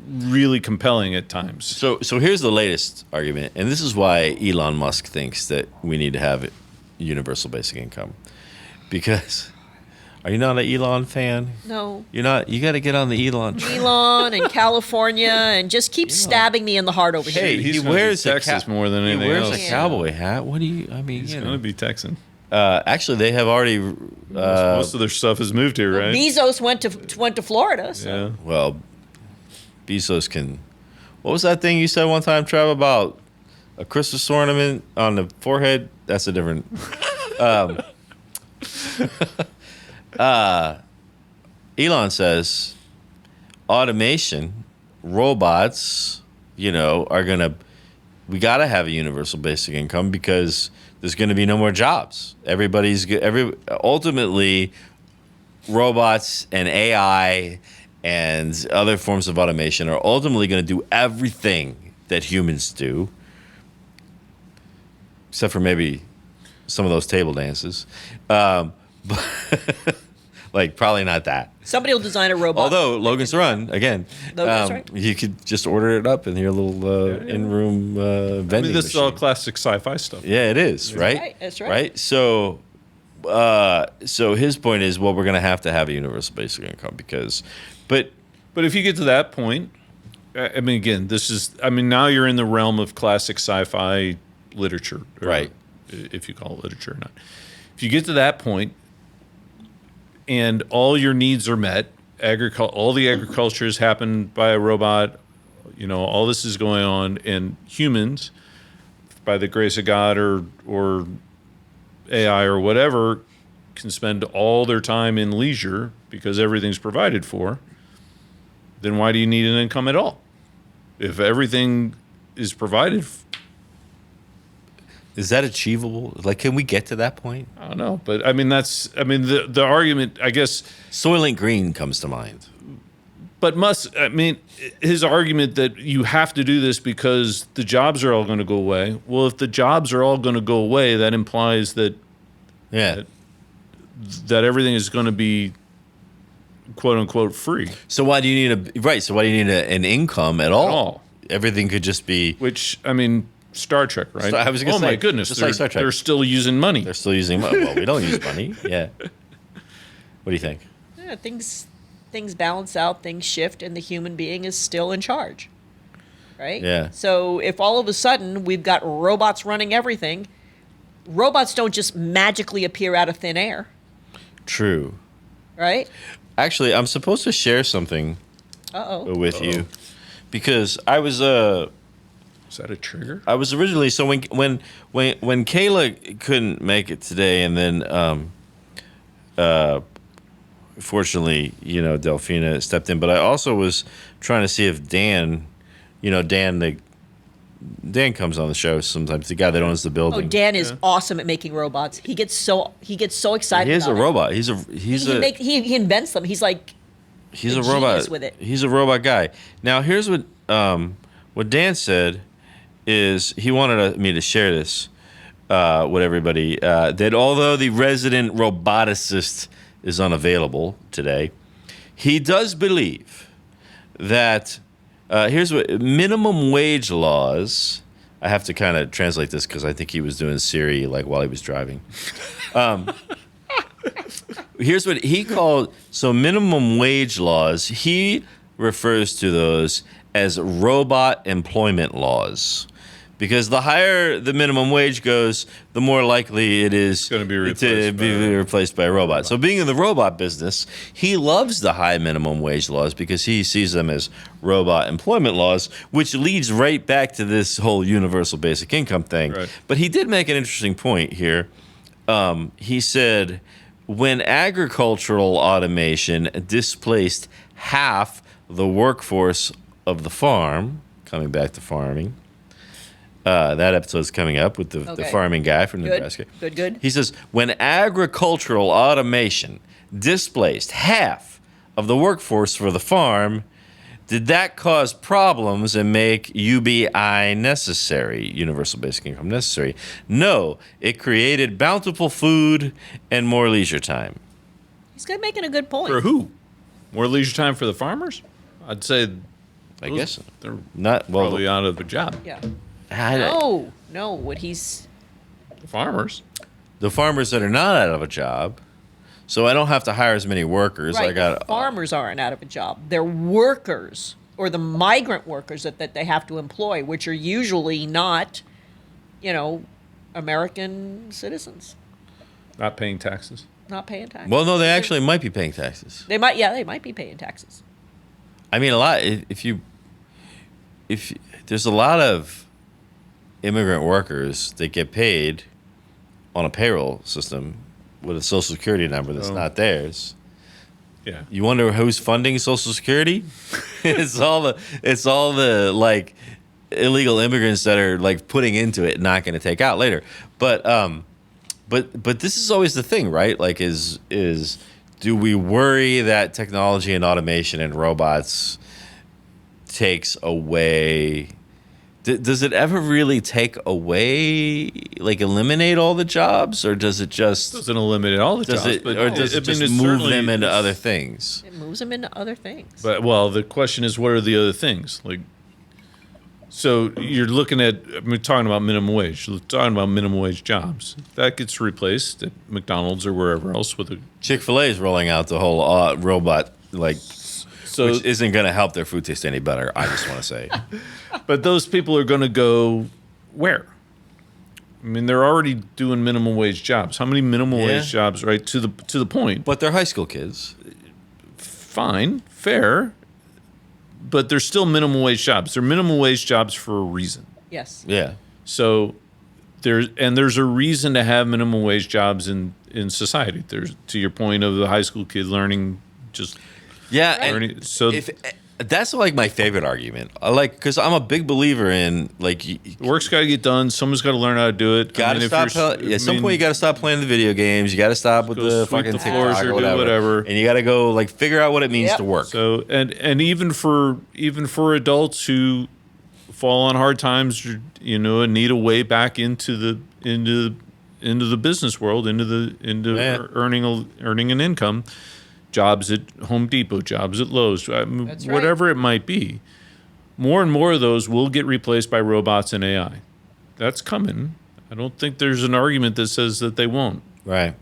Speaker 3: really compelling at times.
Speaker 2: So here's the latest argument, and this is why Elon Musk thinks that we need to have universal basic income. Because, are you not an Elon fan?
Speaker 1: No.
Speaker 2: You're not. You got to get on the Elon train.
Speaker 1: Elon and California and just keep stabbing me in the heart over
Speaker 2: Hey,
Speaker 1: here.
Speaker 3: He's
Speaker 2: he
Speaker 3: gonna
Speaker 2: wears
Speaker 3: be Texas more than anything
Speaker 2: He wears
Speaker 3: else.
Speaker 2: a cowboy hat. What do you? I mean,
Speaker 3: He's
Speaker 2: you
Speaker 3: going to
Speaker 2: know.
Speaker 3: be Texan.
Speaker 2: Actually, they have already.
Speaker 3: Most of their stuff has moved here, right?
Speaker 1: Bezos went to Florida. So.
Speaker 3: Yeah.
Speaker 2: Well, Bezos can. What was that thing you said one time, Trev, about a Christmas ornament on the forehead? That's a different. Elon says automation, robots, are going to. We got to have a universal basic income because there's going to be no more jobs. Ultimately, robots and AI and other forms of automation are ultimately going to do everything that humans do, except for maybe some of those table dances. But like, probably not that.
Speaker 1: Somebody will design a robot.
Speaker 2: Although Logan's Run, again,
Speaker 1: That's right.
Speaker 2: you could just order it up in your little in-room vending
Speaker 3: I mean, this is all
Speaker 2: machine.
Speaker 3: classic sci-fi stuff.
Speaker 2: Yeah, it is, right?
Speaker 1: right, that's right.
Speaker 2: Right? So his point is, well, we're going to have a universal basic income but
Speaker 3: But if you get to that point, I mean, again, now you're in the realm of classic sci-fi literature.
Speaker 2: Right.
Speaker 3: If you call it literature or not. If you get to that point and all your needs are met, all the agriculture has happened by a robot, all this is going on, and humans, by the grace of God or AI or whatever, can spend all their time in leisure because everything's provided for, then why do you need an income at all? If everything is provided,
Speaker 2: is that achievable? Like, can we get to that point?
Speaker 3: I don't know. But I mean, the argument, I guess.
Speaker 2: Soylent Green comes to mind.
Speaker 3: But his argument that you have to do this because the jobs are all going to go away. Well, if the jobs are all going to go away, that implies that
Speaker 2: Yeah.
Speaker 3: that everything is going to be quote unquote free.
Speaker 2: So why do you need an income at all?
Speaker 3: At all.
Speaker 2: Everything could just be.
Speaker 3: Which, I mean, Star Trek, right?
Speaker 2: I was gonna
Speaker 3: oh
Speaker 2: say,
Speaker 3: my goodness,
Speaker 2: just like Star Trek.
Speaker 3: they're still using money.
Speaker 2: They're still using money. Well, we don't use money. Yeah. What do you think?
Speaker 1: Yeah, things balance out, things shift, and the human being is still in charge. Right?
Speaker 2: Yeah.
Speaker 1: So if all of a sudden we've got robots running everything, robots don't just magically appear out of thin air.
Speaker 2: True.
Speaker 1: Right?
Speaker 2: Actually, I'm supposed to share something with you because I was
Speaker 3: Is that a trigger?
Speaker 2: I was originally when Kayla couldn't make it today, and then fortunately, Delfina stepped in. But I also was trying to see if Dan comes on the show sometimes. The guy that owns the building.
Speaker 1: Oh, Dan is awesome at making robots. He gets so excited.
Speaker 2: He is
Speaker 1: about
Speaker 2: a
Speaker 1: it.
Speaker 2: robot.
Speaker 1: He invents them. He's like
Speaker 2: He's
Speaker 1: a
Speaker 2: a robot
Speaker 1: genius with it.
Speaker 2: He's a robot guy. Now here's what Dan said is he wanted me to share this with everybody that although the resident roboticist is unavailable today, he does believe that here's what minimum wage laws. I have to kind of translate this because I think he was doing Siri like while he was driving. Here's what he called minimum wage laws. He refers to those as robot employment laws. Because the higher the minimum wage goes, the more likely it is
Speaker 3: gonna be
Speaker 2: to be replaced by a robot. So being in the robot business, he loves the high minimum wage laws because he sees them as robot employment laws, which leads right back to this whole universal basic income thing.
Speaker 3: Right.
Speaker 2: But he did make an interesting point here. He said, when agricultural automation displaced half the workforce of the farm, coming back to farming, that episode's coming up with the farming guy from Nebraska.
Speaker 1: Good.
Speaker 2: He says, when agricultural automation displaced half of the workforce for the farm, Did that cause problems and make UBI necessary, universal basic income necessary? No, it created bountiful food and more leisure time.
Speaker 1: He's making a good point.
Speaker 3: For who? More leisure time for the farmers? I'd say
Speaker 2: I guess
Speaker 3: they're
Speaker 2: not. Well,
Speaker 3: probably out of a job.
Speaker 1: Yeah.
Speaker 2: I-
Speaker 1: No. What he's
Speaker 3: The farmers.
Speaker 2: the farmers that are not out of a job, so I don't have to hire as many workers.
Speaker 1: right.
Speaker 2: I got
Speaker 1: the farmers aren't out of a job. They're workers or the migrant workers that they have to employ, which are usually not, American citizens,
Speaker 3: Not paying taxes.
Speaker 1: not paying taxes.
Speaker 2: Well, no, they actually might be paying taxes.
Speaker 1: They might be paying taxes.
Speaker 2: I mean, a lot. If there's a lot of immigrant workers that get paid on a payroll system with a Social Security number that's not theirs.
Speaker 3: Yeah.
Speaker 2: You wonder who's funding Social Security? it's all the like illegal immigrants that are like putting into it, and not going to take out later. But this is always the thing, right? Like, is do we worry that technology and automation and robots takes away? Does it ever really take away, like eliminate all the jobs, or does it just
Speaker 3: Doesn't eliminate all the
Speaker 2: does
Speaker 3: jobs,
Speaker 2: it
Speaker 3: but
Speaker 2: or does
Speaker 3: I
Speaker 2: it
Speaker 3: mean,
Speaker 2: just
Speaker 3: it's
Speaker 2: move
Speaker 3: certainly-
Speaker 2: them into other things?
Speaker 1: It moves them into other things.
Speaker 3: But well, the question is, what are the other things? Like, so you're looking at, talking about minimum wage. Talking about minimum wage jobs. That gets replaced at McDonald's or wherever else with a.
Speaker 2: Chick-fil-A is rolling out the whole robot, like,
Speaker 3: So,
Speaker 2: which isn't going to help their food taste any better. I just want to say,
Speaker 3: but those people are going to go where? I mean, they're already doing minimum wage jobs. How many minimum
Speaker 2: Yeah.
Speaker 3: wage jobs? Right to the point.
Speaker 2: but they're high school kids.
Speaker 3: Fine, fair, but they're still minimum wage jobs. They're minimum wage jobs for a reason.
Speaker 1: Yes.
Speaker 2: Yeah,
Speaker 3: So there's a reason to have minimum wage jobs in society. There's, to your point of the high school kid learning just
Speaker 2: yeah.
Speaker 3: learning.
Speaker 2: And
Speaker 3: So
Speaker 2: if that's like my favorite argument, I like, because I'm a big believer in like
Speaker 3: work's got to get done. Someone's got to learn how to do it.
Speaker 2: Gotta
Speaker 3: if
Speaker 2: stop.
Speaker 3: you're-
Speaker 2: At some point, you got to stop playing the video games. You got to stop with
Speaker 3: Go
Speaker 2: the
Speaker 3: sweep
Speaker 2: fucking
Speaker 3: the floors
Speaker 2: TikTok
Speaker 3: or
Speaker 2: or
Speaker 3: do
Speaker 2: whatever.
Speaker 3: whatever.
Speaker 2: And you got to go like figure out what it means
Speaker 1: Yep.
Speaker 2: to work.
Speaker 3: So and even for adults who fall on hard times, and need a way back into the business world, into
Speaker 2: Yeah.
Speaker 3: earning an income. Jobs at Home Depot, jobs at Lowe's,
Speaker 1: That's right.
Speaker 3: whatever it might be. More and more of those will get replaced by robots and AI. That's coming. I don't think there's an argument that says that they won't.
Speaker 2: Right.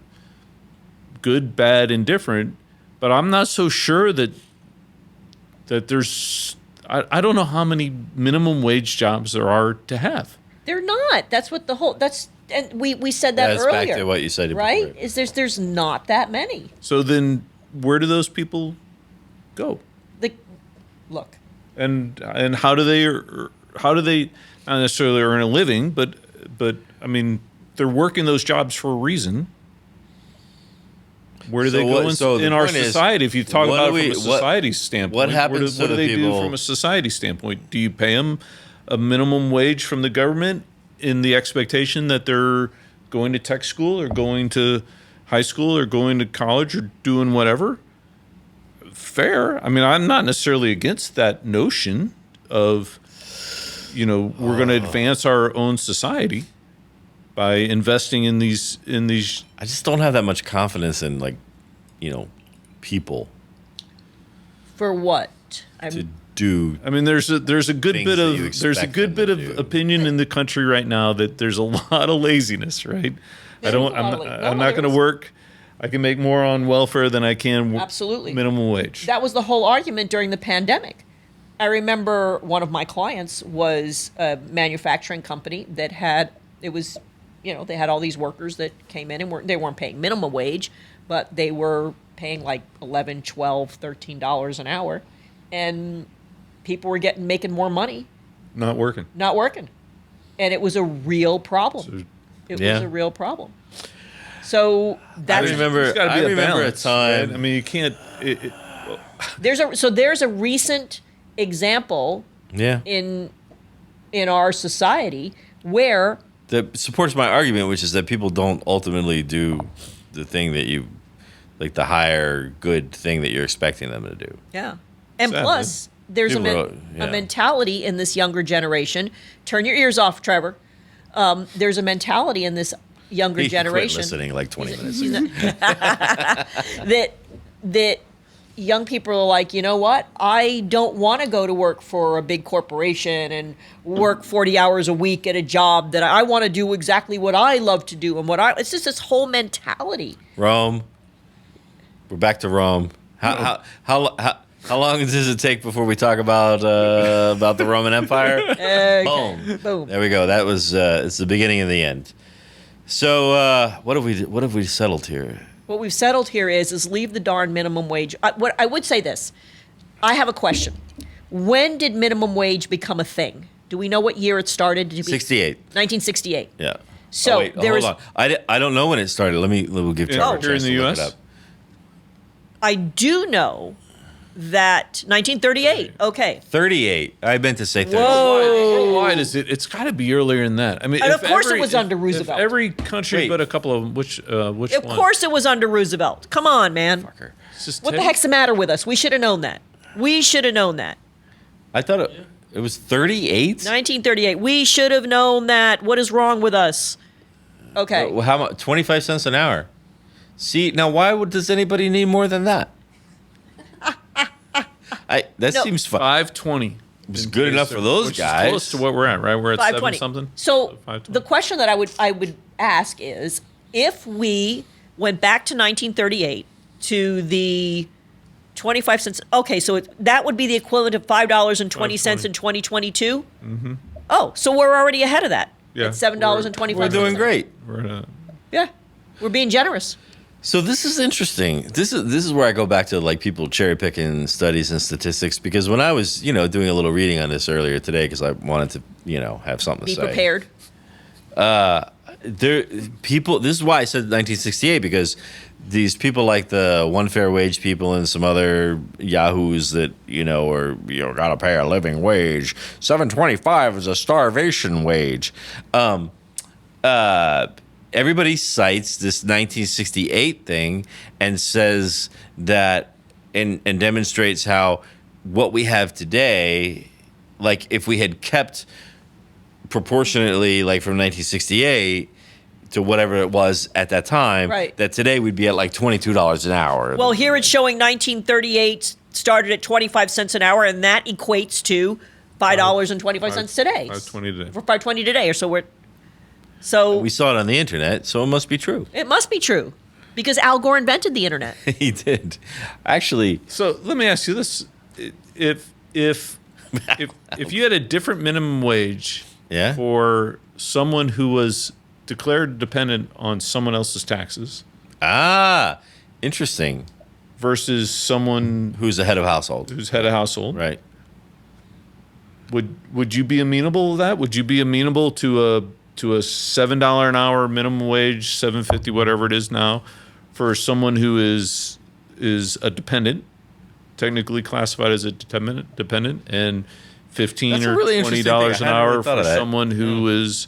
Speaker 3: Good, bad, indifferent. But I'm not so sure that there's. I don't know how many minimum wage jobs there are to have.
Speaker 1: They're not. That's what and we said that
Speaker 2: That's
Speaker 1: earlier.
Speaker 2: back to what you said before.
Speaker 1: right? Is there's not that many.
Speaker 3: So then, where do those people go?
Speaker 1: Look,
Speaker 3: And how do they not necessarily earn a living, but I mean, they're working those jobs for a reason. Where do
Speaker 2: So
Speaker 3: they go
Speaker 2: so the
Speaker 3: in our
Speaker 2: point is,
Speaker 3: society? If you talk
Speaker 2: what
Speaker 3: about
Speaker 2: do
Speaker 3: it from
Speaker 2: we-
Speaker 3: a
Speaker 2: what-
Speaker 3: society standpoint,
Speaker 2: what happens
Speaker 3: what
Speaker 2: to
Speaker 3: do
Speaker 2: the
Speaker 3: they do
Speaker 2: people-
Speaker 3: from a society standpoint? Do you pay them a minimum wage from the government in the expectation that they're going to tech school or going to high school or going to college or doing whatever? Fair. I mean, I'm not necessarily against that notion of, we're going to advance our own society by investing in these.
Speaker 2: I just don't have that much confidence in like, people
Speaker 1: for what?
Speaker 2: to do.
Speaker 3: I mean, there's a good
Speaker 2: Things
Speaker 3: bit
Speaker 2: that you
Speaker 3: of there's a
Speaker 2: expect
Speaker 3: good
Speaker 2: them
Speaker 3: bit
Speaker 2: to
Speaker 3: of
Speaker 2: do.
Speaker 3: opinion in the country right now that there's a lot of laziness, right?
Speaker 1: There is a lot of
Speaker 3: I'm not going to
Speaker 1: there is.
Speaker 3: work. I can make more on welfare than I can
Speaker 1: Absolutely.
Speaker 3: minimum wage.
Speaker 1: That was the whole argument during the pandemic. I remember one of my clients was a manufacturing company that had they had all these workers that came in and they weren't paying minimum wage, but they were paying like $11, $12, $13 an hour, and people were making more money
Speaker 3: Not working.
Speaker 1: not working, and it was a real problem. It
Speaker 2: Yeah.
Speaker 1: was a real problem. So
Speaker 2: I
Speaker 1: that's
Speaker 2: remember.
Speaker 3: There's gotta be
Speaker 2: I
Speaker 3: a
Speaker 2: remember
Speaker 3: balance,
Speaker 2: a time.
Speaker 3: right? I mean, you can't.
Speaker 1: there's a recent example
Speaker 2: Yeah.
Speaker 1: in our society where
Speaker 2: That supports my argument, which is that people don't ultimately do the thing that you, like the higher good thing that you're expecting them to do.
Speaker 1: yeah, and
Speaker 3: Sadly.
Speaker 1: plus there's a
Speaker 2: Yeah.
Speaker 1: mentality in this younger generation. Turn your ears off, Trevor. There's a mentality in this younger
Speaker 2: He quit
Speaker 1: generation
Speaker 2: listening like 20 minutes
Speaker 1: He's
Speaker 2: ago.
Speaker 1: that young people are like, you know what? I don't want to go to work for a big corporation and work 40 hours a week at a job that I want to do exactly what I love to do and it's just this whole mentality.
Speaker 2: Rome. We're back to Rome. How long does it take before we talk about the Roman Empire? Boom.
Speaker 1: Boom.
Speaker 2: There we go. That was it's the beginning and the end. So what have we settled here?
Speaker 1: What we've settled here is leave the darn minimum wage. What I would say this. I have a question. When did minimum wage become a thing? Do we know what year it started to be?
Speaker 2: 68.
Speaker 1: 1968.
Speaker 2: Yeah.
Speaker 1: So
Speaker 2: wait,
Speaker 1: there
Speaker 2: hold
Speaker 1: is.
Speaker 2: on. I don't know when it started. We'll give Trevor a
Speaker 3: here in
Speaker 2: chance
Speaker 3: the
Speaker 2: to look
Speaker 3: US?
Speaker 2: it up.
Speaker 1: I do know that 1938. Okay.
Speaker 2: 38. I meant to say 38.
Speaker 1: Whoa.
Speaker 3: Worldwide is it? It's got to be earlier than that. I mean,
Speaker 1: And
Speaker 3: if
Speaker 1: of course it
Speaker 3: every-
Speaker 1: was
Speaker 3: if-
Speaker 1: under Roosevelt.
Speaker 3: If every country
Speaker 2: Wait.
Speaker 3: but a couple of them, which
Speaker 1: Of
Speaker 3: one?
Speaker 1: course it was under Roosevelt. Come on, man.
Speaker 2: Fucker.
Speaker 3: It's just
Speaker 1: What the
Speaker 3: Teddy-
Speaker 1: heck's the matter with us? We should have known that. We should have known that.
Speaker 2: I thought it was 38.
Speaker 1: 1938. We should have known that. What is wrong with us? Okay.
Speaker 2: Well, how much? 25 cents an hour. See, now does anybody need more than that? That
Speaker 1: No.
Speaker 2: seems fun.
Speaker 3: 520.
Speaker 2: It's good enough for those
Speaker 3: which
Speaker 2: guys.
Speaker 3: Is close to what we're at, right? We're at
Speaker 1: 520.
Speaker 3: 7 something.
Speaker 1: So
Speaker 3: 520.
Speaker 1: the question that I would ask is, if we went back to 1938 to the 25 cents. Okay, so that would be the equivalent of $5.20 in 2022. Mm-hmm. Oh, so we're already ahead of that.
Speaker 3: Yeah.
Speaker 1: At $7.25.
Speaker 2: We're doing great.
Speaker 3: We're at
Speaker 1: Yeah, we're being generous.
Speaker 2: So this is interesting. This is where I go back to like people cherry picking studies and statistics, because when I was doing a little reading on this earlier today, because I wanted to have something
Speaker 1: Be
Speaker 2: to say.
Speaker 1: prepared.
Speaker 2: This is why I said 1968, because these people like the one fair wage people and some other yahoos that gotta pay a living wage. $7.25 is a starvation wage. Everybody cites this 1968 thing and says that and demonstrates how what we have today, like if we had kept proportionately like from 1968 to whatever it was at that time,
Speaker 1: Right.
Speaker 2: that today we'd be at like $22 an hour.
Speaker 1: Well, here it's showing 1938 started at 25 cents an hour, and that equates to $5.25 today.
Speaker 3: 520 today.
Speaker 1: For 5.20 today, or so
Speaker 2: we saw it on the internet, so it must be true.
Speaker 1: it must be true, because Al Gore invented the internet.
Speaker 2: He did. Actually,
Speaker 3: So let me ask you this: if you had a different minimum wage
Speaker 2: Yeah.
Speaker 3: for someone who was declared dependent on someone else's taxes
Speaker 2: interesting.
Speaker 3: versus someone
Speaker 2: Who's the head of household?
Speaker 3: who's head of household,
Speaker 2: Right.
Speaker 3: would you be amenable to that? Would you be amenable to a $7 an hour minimum wage, $7.50, whatever it is now, for someone who is a dependent, technically classified as a dependent, and $15
Speaker 2: That's a
Speaker 3: or
Speaker 2: really interesting
Speaker 3: $20
Speaker 2: thing.
Speaker 3: an
Speaker 2: I hadn't really
Speaker 3: hour
Speaker 2: thought
Speaker 3: for
Speaker 2: of that.
Speaker 3: someone who is,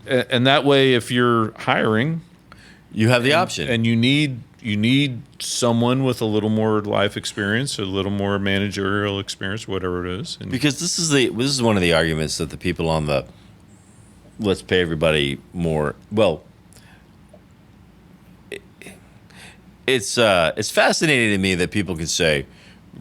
Speaker 3: and that way, if you're hiring
Speaker 2: You have the option.
Speaker 3: and you need someone with a little more life experience, a little more managerial experience, whatever it is, and
Speaker 2: Because this is one of the arguments that the people on the let's pay everybody more. Well, it's fascinating to me that people can say,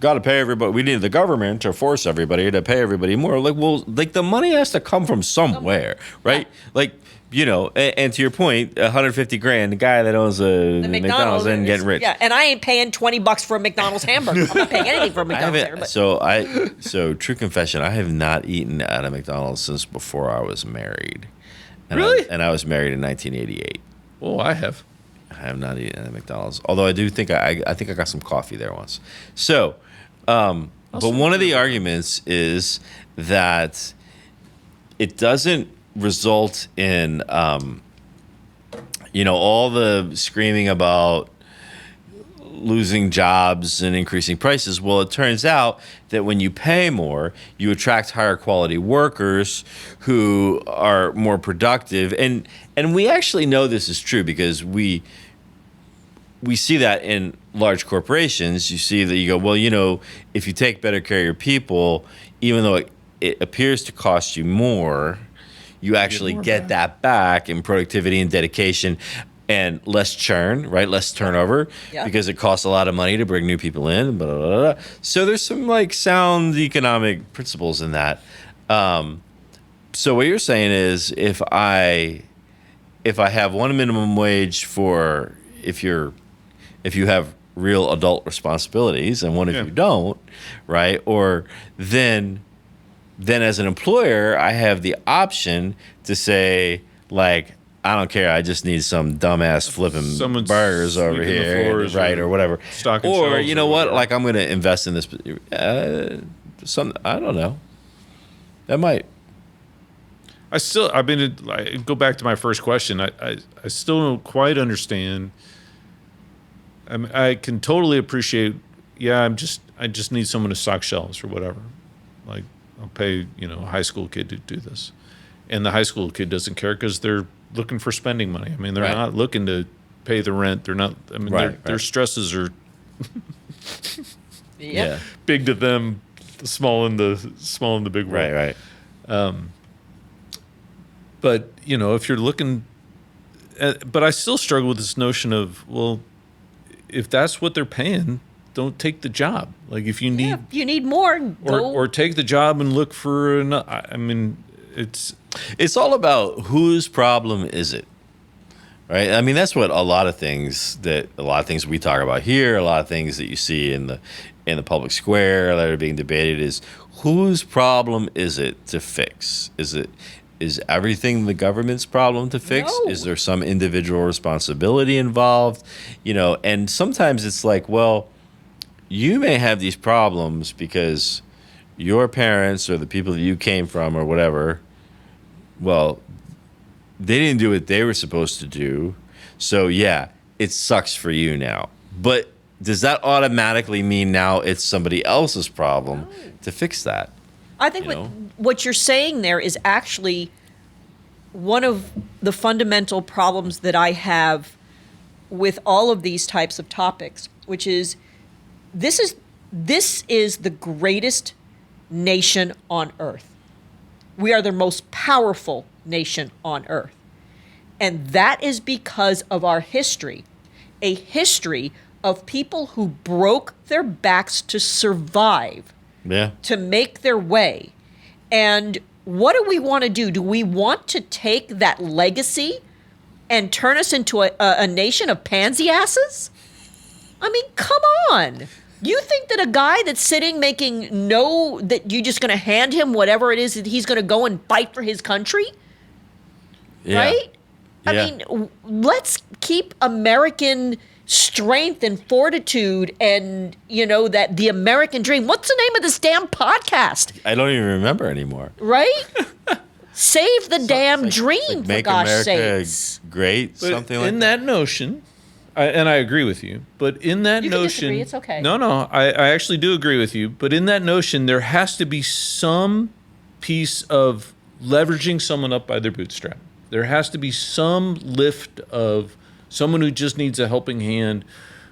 Speaker 2: "Got to pay everybody. We need the government to force everybody to pay everybody more." Like, well, like the money has to come from somewhere, right? Like, and to your point, 150 grand, the guy that owns a
Speaker 1: The
Speaker 2: McDonald's isn't getting rich.
Speaker 1: Yeah, and I ain't paying $20 for a McDonald's hamburger. I'm not paying anything for a
Speaker 2: I
Speaker 1: McDonald's
Speaker 2: haven't.
Speaker 1: hamburger.
Speaker 2: So true confession, I have not eaten at a McDonald's since before I was married. And
Speaker 3: Really?
Speaker 2: I was married in 1988.
Speaker 3: oh, I have.
Speaker 2: I have not eaten at McDonald's, although I do think I think I got some coffee there once. So, but one of the arguments is that it doesn't result in all the screaming about losing jobs and increasing prices. Well, it turns out that when you pay more, you attract higher quality workers who are more productive. And we actually know this is true because we see that in large corporations, you see that you go, well, you know, if you take better care of your people, even though it appears to cost you more, you actually get that back in productivity and dedication and less churn, right? Less turnover, because it costs a lot of money to bring new people in. Blah, blah, blah, blah. So there's some like sound economic principles in that. So what you're saying is if I have one minimum wage for if you have real adult responsibilities and one if you don't, right? Or then as an employer, I have the option to say, like, I don't care, I just need some dumbass flipping
Speaker 3: Someone's
Speaker 2: burgers over
Speaker 3: sweeping the
Speaker 2: here,
Speaker 3: floors
Speaker 2: right, or whatever.
Speaker 3: stocking
Speaker 2: Or
Speaker 3: shelves
Speaker 2: you
Speaker 3: or
Speaker 2: know what,
Speaker 3: whatever.
Speaker 2: like I'm going to invest in this. I don't know. That might.
Speaker 3: I go back to my first question. I still don't quite understand. I can totally appreciate. Yeah, I just need someone to stock shelves or whatever. Like I'll pay a high school kid to do this, and the high school kid doesn't care because they're looking for spending money. I mean, they're not looking to pay the rent. They're not. I mean, their stresses are big to them, small in the big world.
Speaker 2: Right.
Speaker 3: But if you're looking, but I still struggle with this notion of, well, if that's what they're paying, don't take the job. Like if you need,
Speaker 1: if you need more, go.
Speaker 3: or take the job and look for another. I mean,
Speaker 2: It's all about whose problem is it, right? I mean, that's what a lot of things we talk about here, a lot of things that you see in the public square that are being debated is whose problem is it to fix? Is everything the government's problem to fix?
Speaker 1: No.
Speaker 2: Is there some individual responsibility involved? And sometimes it's like, well, you may have these problems because your parents or the people that you came from or whatever, well, they didn't do what they were supposed to do. So, yeah, it sucks for you now. But does that automatically mean now it's somebody else's problem to fix that?
Speaker 1: I think what you're saying there is actually one of the fundamental problems that I have with all of these types of topics, which is this is the greatest nation on earth. We are the most powerful nation on earth. And that is because of our history, a history of people who broke their backs to survive.
Speaker 2: Yeah.
Speaker 1: To make their way. And what do we want to do? Do we want to take that legacy and turn us into a nation of pansy asses? I mean, come on. You think that a guy that's sitting that you're just going to hand him whatever it is that he's going to go and fight for his country?
Speaker 2: Yeah.
Speaker 1: Right? I mean, let's keep American strength and fortitude and that the American dream. What's the name of this damn podcast?
Speaker 2: I don't even remember anymore.
Speaker 1: Right? Save the damn dream,
Speaker 2: Like
Speaker 1: for
Speaker 2: make
Speaker 1: gosh
Speaker 2: America
Speaker 1: sakes.
Speaker 2: great,
Speaker 3: but
Speaker 2: something like
Speaker 3: in
Speaker 2: that.
Speaker 3: that notion, and I agree with you. But in that
Speaker 1: You can
Speaker 3: notion,
Speaker 1: disagree, it's okay.
Speaker 3: No, I actually do agree with you. But in that notion, there has to be some piece of leveraging someone up by their bootstrap. There has to be some lift of someone who just needs a helping hand,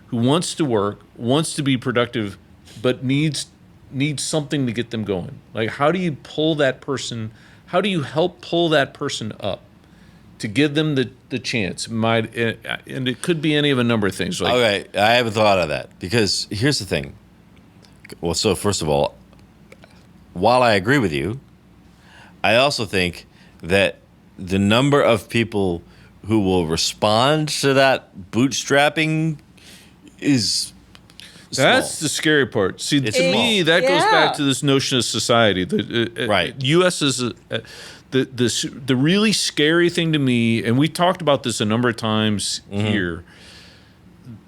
Speaker 3: who wants to work, wants to be productive, but needs something to get them going. Like, how do you pull that person? How do you help pull that person up to give them the chance? And it could be any of a number of things. Like,
Speaker 2: Okay, I haven't thought of that because here's the thing. Well, so first of all, while I agree with you, I also think that the number of people who will respond to that bootstrapping is
Speaker 3: that's
Speaker 2: small.
Speaker 3: the scary part. See,
Speaker 2: It's
Speaker 3: to me,
Speaker 2: small.
Speaker 3: that goes
Speaker 1: Yeah.
Speaker 3: back to this notion of society.
Speaker 2: Right.
Speaker 3: U.S. is the really scary thing to me, and we talked about this a number of times here.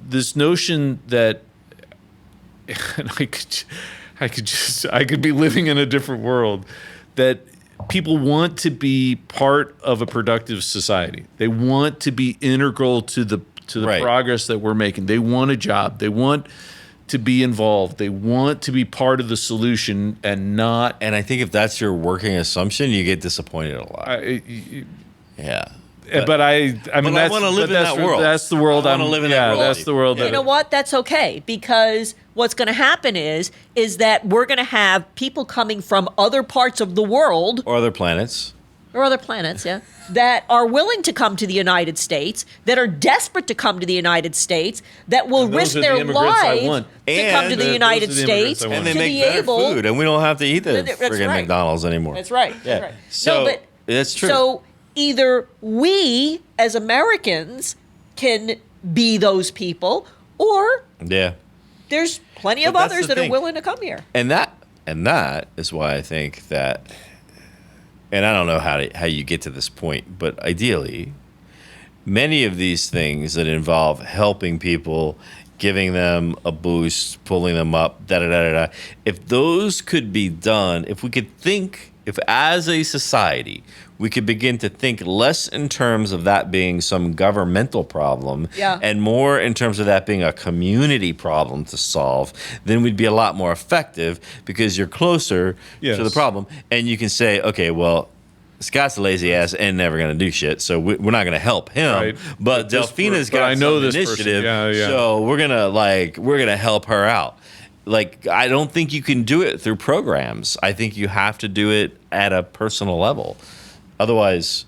Speaker 3: This notion that, and I could be living in a different world, that people want to be part of a productive society. They want to be integral to the
Speaker 2: Right.
Speaker 3: progress that we're making. They want a job. They want to be involved. They want to be part of the solution and not.
Speaker 2: And I think if that's your working assumption, you get disappointed a lot. Yeah.
Speaker 3: But I mean,
Speaker 2: I
Speaker 3: that's,
Speaker 2: wanna live
Speaker 3: but
Speaker 2: in
Speaker 3: that's,
Speaker 2: that world.
Speaker 3: That's the world
Speaker 2: I wanna live in that world.
Speaker 3: That's the world.
Speaker 2: Yeah.
Speaker 1: You know what? That's okay, because what's going to happen is that we're going to have people coming from other parts of the world
Speaker 2: Or other planets.
Speaker 1: or other planets, yeah, that are willing to come to the United States, that are desperate to come to the United States, that will
Speaker 3: And those
Speaker 1: risk
Speaker 3: are the
Speaker 1: their
Speaker 3: immigrants I
Speaker 1: lives
Speaker 3: want.
Speaker 1: to come to
Speaker 2: And
Speaker 1: the
Speaker 2: those are
Speaker 1: United
Speaker 3: the immigrants
Speaker 1: States
Speaker 3: I want.
Speaker 2: And they
Speaker 1: to
Speaker 2: make
Speaker 1: be
Speaker 2: better
Speaker 1: able.
Speaker 2: food, and we don't have to eat the
Speaker 1: That's
Speaker 2: friggin'
Speaker 1: right.
Speaker 2: McDonald's anymore.
Speaker 1: That's right.
Speaker 2: Yeah.
Speaker 1: That's right.
Speaker 2: So,
Speaker 1: no, but
Speaker 2: that's true.
Speaker 1: So either we as Americans can be those people, or
Speaker 2: Yeah.
Speaker 1: there's plenty of
Speaker 2: But that's
Speaker 1: others
Speaker 2: the
Speaker 1: that are
Speaker 2: thing.
Speaker 1: willing to come here.
Speaker 2: And that is why I think that, and I don't know how you get to this point, but ideally, many of these things that involve helping people, giving them a boost, pulling them up, da da da da da. If those could be done, if we could think, if as a society we could begin to think less in terms of that being some governmental problem,
Speaker 1: Yeah.
Speaker 2: and more in terms of that being a community problem to solve, then we'd be a lot more effective, because you're closer
Speaker 3: Yes.
Speaker 2: to the problem, and you can say, okay, well, Scott's a lazy ass and never going to do shit, so we're not going to help him.
Speaker 3: Right.
Speaker 2: But
Speaker 3: This
Speaker 2: Delfina's
Speaker 3: per- but
Speaker 2: got
Speaker 3: I know
Speaker 2: some
Speaker 3: this person.
Speaker 2: initiative,
Speaker 3: Yeah.
Speaker 2: so we're gonna help her out. Like, I don't think you can do it through programs. I think you have to do it at a personal level. Otherwise,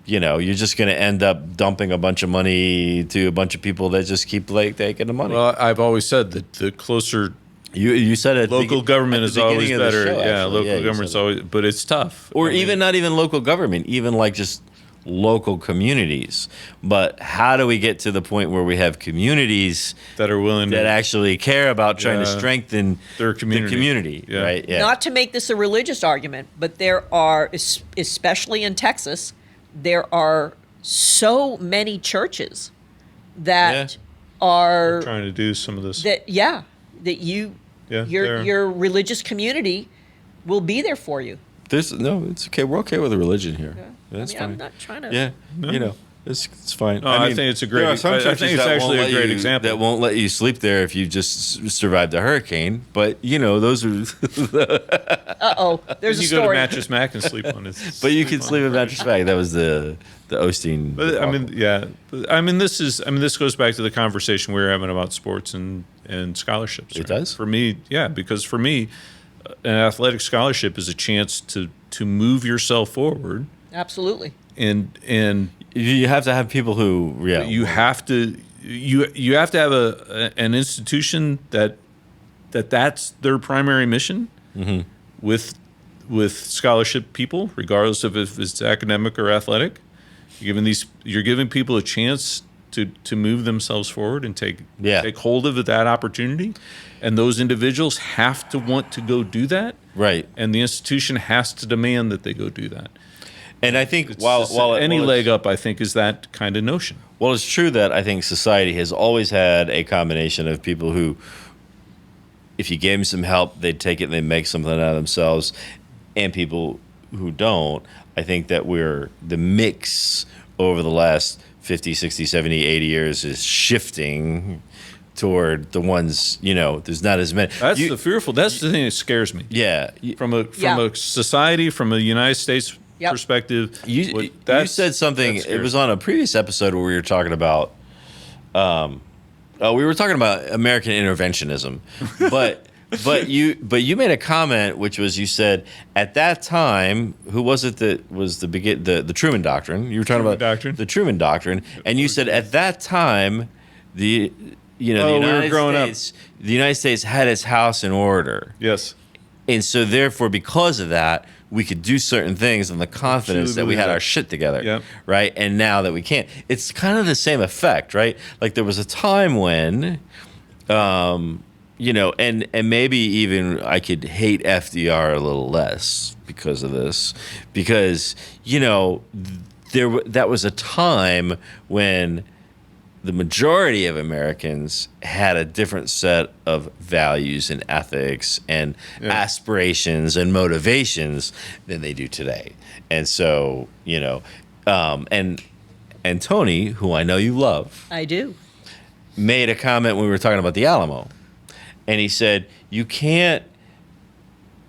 Speaker 2: you're just going to end up dumping a bunch of money to a bunch of people that just keep taking the money.
Speaker 3: Well, I've always said that the closer
Speaker 2: you said it.
Speaker 3: local government is always better. Local
Speaker 2: you
Speaker 3: government's
Speaker 2: said it.
Speaker 3: always, but it's tough.
Speaker 2: Or
Speaker 3: I mean,
Speaker 2: even not even local government, even like just local communities. But how do we get to the point where we have communities
Speaker 3: that are willing
Speaker 2: that
Speaker 3: to
Speaker 2: actually care about trying to
Speaker 3: Yeah.
Speaker 2: strengthen
Speaker 3: Their community.
Speaker 2: the community,
Speaker 3: Yeah.
Speaker 2: right? Yeah.
Speaker 1: Not to make this a religious argument, but there are, especially in Texas, there are so many churches that are
Speaker 3: trying to do some of this.
Speaker 1: that you
Speaker 3: Yeah,
Speaker 1: your
Speaker 3: they're-
Speaker 1: your religious community will be there for you.
Speaker 2: It's okay. We're okay with the religion here. That's
Speaker 1: I mean,
Speaker 2: fine.
Speaker 1: I'm not trying to.
Speaker 2: Yeah, it's fine.
Speaker 3: No, I think it's a great-
Speaker 2: There are some
Speaker 3: I think
Speaker 2: churches
Speaker 3: it's
Speaker 2: that
Speaker 3: actually
Speaker 2: won't
Speaker 3: a
Speaker 2: let
Speaker 3: great
Speaker 2: you-
Speaker 3: example.
Speaker 2: that won't let you sleep there if you just survived a hurricane. But those are.
Speaker 1: There's a
Speaker 3: you go to
Speaker 1: story.
Speaker 3: Mattress Mac and sleep on it.
Speaker 2: But you can sleep in mattress bag. That was the Osteen.
Speaker 3: But I mean, yeah. But, I mean, this goes back to the conversation we were having about sports and scholarships.
Speaker 2: It does?
Speaker 3: For me, yeah, because for me, an athletic scholarship is a chance to move yourself forward,
Speaker 1: Absolutely.
Speaker 3: and
Speaker 2: You have to have people who,
Speaker 3: you have to have an institution that's their primary mission, with scholarship people, regardless of if it's academic or athletic. You're giving people a chance to move themselves forward and take hold of that opportunity, and those individuals have to want to go do that,
Speaker 2: right.
Speaker 3: and the institution has to demand that they go do that.
Speaker 2: And I think
Speaker 3: It's
Speaker 2: while
Speaker 3: just-
Speaker 2: while
Speaker 3: any
Speaker 2: while
Speaker 3: leg up, I think, is that kind of notion.
Speaker 2: Well, it's true that I think society has always had a combination of people who, if you gave them some help, they'd take it and they'd make something out of themselves, and people who don't. I think that the mix over the last 50, 60, 70, 80 years is shifting toward the ones, there's not as many.
Speaker 3: That's the thing that scares me.
Speaker 2: Yeah.
Speaker 3: From a society, from a United States
Speaker 1: Yep.
Speaker 3: perspective.
Speaker 2: You said something. It was on a previous episode where we were talking about. We were talking about American interventionism, but you made a comment, which was, you said at that time, who was it that was the Truman Doctrine? You were talking about
Speaker 3: Doctrine.
Speaker 2: the Truman Doctrine, and you said at that time the
Speaker 3: we were growing up.
Speaker 2: the United States had its house in order.
Speaker 3: Yes.
Speaker 2: And so, therefore, because of that, we could do certain things on the confidence that we had our shit together,
Speaker 3: Yep.
Speaker 2: right? And now that we can't, it's kind of the same effect, right? Like there was a time when, and maybe even I could hate FDR a little less because of this, because that was a time when the majority of Americans had a different set of values and ethics and aspirations and motivations than they do today. And so, and Tony, who I know you love,
Speaker 1: I do.
Speaker 2: made a comment when we were talking about the Alamo. And he said,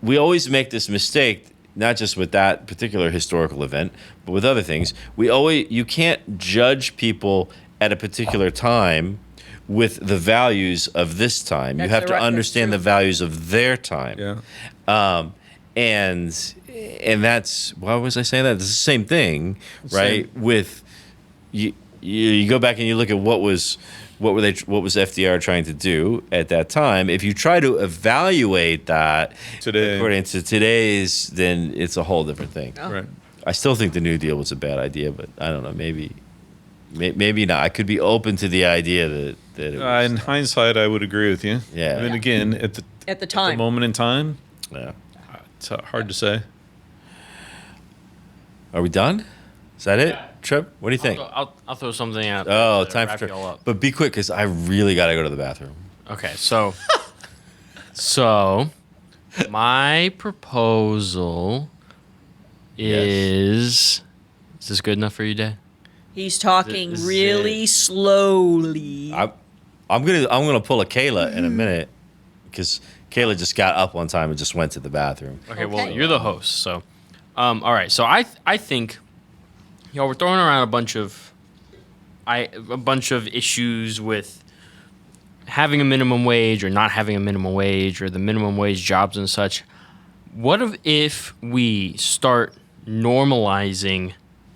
Speaker 2: we always make this mistake not just with that particular historical event, but with other things, you can't judge people at a particular time with the values of this time. You
Speaker 1: That's
Speaker 2: have to
Speaker 1: right, that's
Speaker 2: understand the
Speaker 1: true.
Speaker 2: values of their time.
Speaker 3: Yeah.
Speaker 2: And that's, why was I saying that? It's the same thing, right? With you go back and you look at what was FDR trying to do at that time. If you try to evaluate that
Speaker 3: Today.
Speaker 2: according to today's, then it's a whole different thing.
Speaker 1: Oh.
Speaker 3: Right.
Speaker 2: I still think the New Deal was a bad idea, but I don't know. Maybe not. I could be open to the idea that it was.
Speaker 3: In hindsight, I would agree with you.
Speaker 2: Yeah.
Speaker 3: I mean,
Speaker 2: Yeah.
Speaker 3: again,
Speaker 1: At the
Speaker 3: the
Speaker 1: time.
Speaker 3: moment in time,
Speaker 2: Yeah.
Speaker 3: it's hard to say.
Speaker 2: Are we done? Is that it, Trip? What do you think?
Speaker 4: I'll throw something out.
Speaker 2: Oh,
Speaker 4: to
Speaker 2: time for
Speaker 4: wrap
Speaker 2: Trip.
Speaker 4: y'all up.
Speaker 2: But be quick, because I really got to go to the bathroom.
Speaker 4: Okay, so my proposal is this good enough for you, Dad?
Speaker 1: He's talking
Speaker 4: This is
Speaker 1: really slowly.
Speaker 2: I'm gonna pull a Kayla in a minute, because Kayla just got up one time and just went to the bathroom.
Speaker 4: Okay, well,
Speaker 1: Okay.
Speaker 4: you're the host, so all right. So I think we're throwing around a bunch of issues with having a minimum wage or not having a minimum wage or the minimum wage jobs and such. What if we start normalizing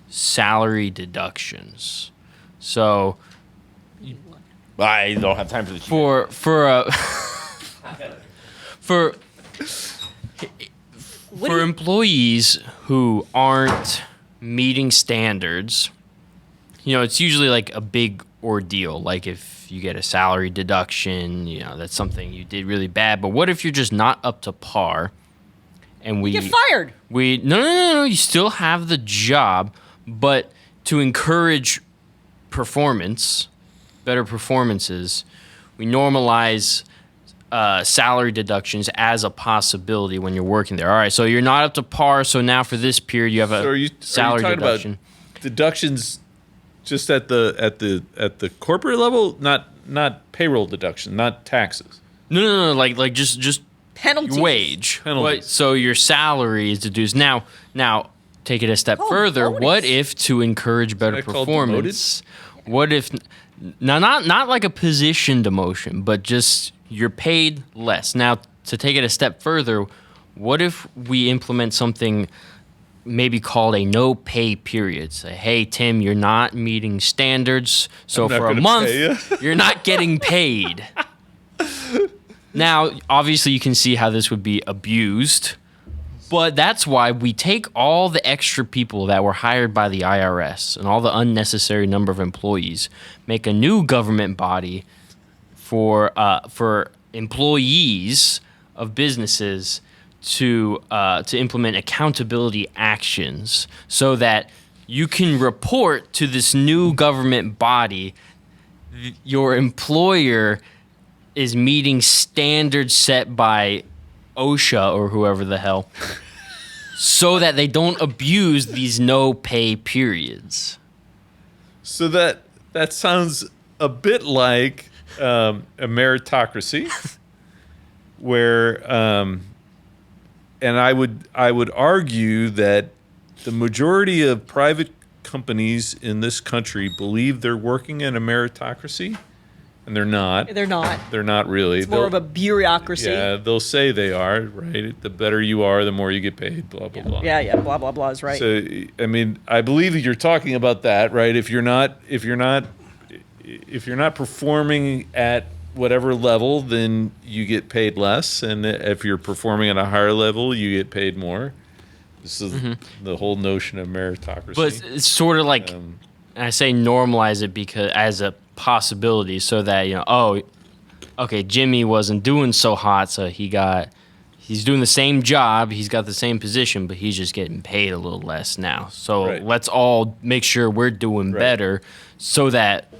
Speaker 4: salary deductions? So
Speaker 2: I don't have time for the
Speaker 4: for for employees who aren't meeting standards, it's usually like a big ordeal. Like if you get a salary deduction, that's something you did really bad. But what if you're just not up to par and
Speaker 1: Get fired.
Speaker 4: no, you still have the job, but to encourage better performances, we normalize salary deductions as a possibility when you're working there. All right, so you're not up to par, so now for this period you have a
Speaker 3: So are you
Speaker 4: salary
Speaker 3: talking
Speaker 4: deduction.
Speaker 3: about deductions just at the corporate level, not payroll deduction, not taxes?
Speaker 4: No, like just
Speaker 1: Penalties.
Speaker 4: your wage.
Speaker 3: Penalties.
Speaker 4: So your salary is deduced. Now take it a step further.
Speaker 1: bonus.
Speaker 4: What if to encourage better
Speaker 3: that called
Speaker 4: performance? What if now not like a position demotion, but just you're paid less. Now to take it a step further, what if we implement something maybe called a no pay period? Say, hey Tim, you're not meeting standards, so
Speaker 3: I'm not
Speaker 4: for a
Speaker 3: gonna
Speaker 4: month
Speaker 3: pay ya."
Speaker 4: you're not getting paid. Now, obviously, you can see how this would be abused, but that's why we take all the extra people that were hired by the IRS and all the unnecessary number of employees, make a new government body for employees of businesses to implement accountability actions, so that you can report to this new government body your employer is meeting standards set by OSHA or whoever the hell, so that they don't abuse these no pay periods.
Speaker 3: So that sounds a bit like a meritocracy, where and I would argue that the majority of private companies in this country believe they're working in a meritocracy, and they're not.
Speaker 1: They're not.
Speaker 3: They're not really.
Speaker 1: It's more of a bureaucracy.
Speaker 3: Yeah, they'll say they are, right? The better you are, the more you get paid. Blah blah blah.
Speaker 1: Yeah, blah blah blah is right.
Speaker 3: So I mean, I believe that you're talking about that, right? If you're not performing at whatever level, then you get paid less, and if you're performing at a higher level, you get paid more. This is the whole notion of meritocracy.
Speaker 4: But it's sort of like, I say normalize it because as a possibility, so that okay, Jimmy wasn't doing so hot, so he's doing the same job, he's got the same position, but he's just getting paid a little less now. So
Speaker 3: Right.
Speaker 4: let's all make sure we're doing
Speaker 3: Right.
Speaker 4: better, so that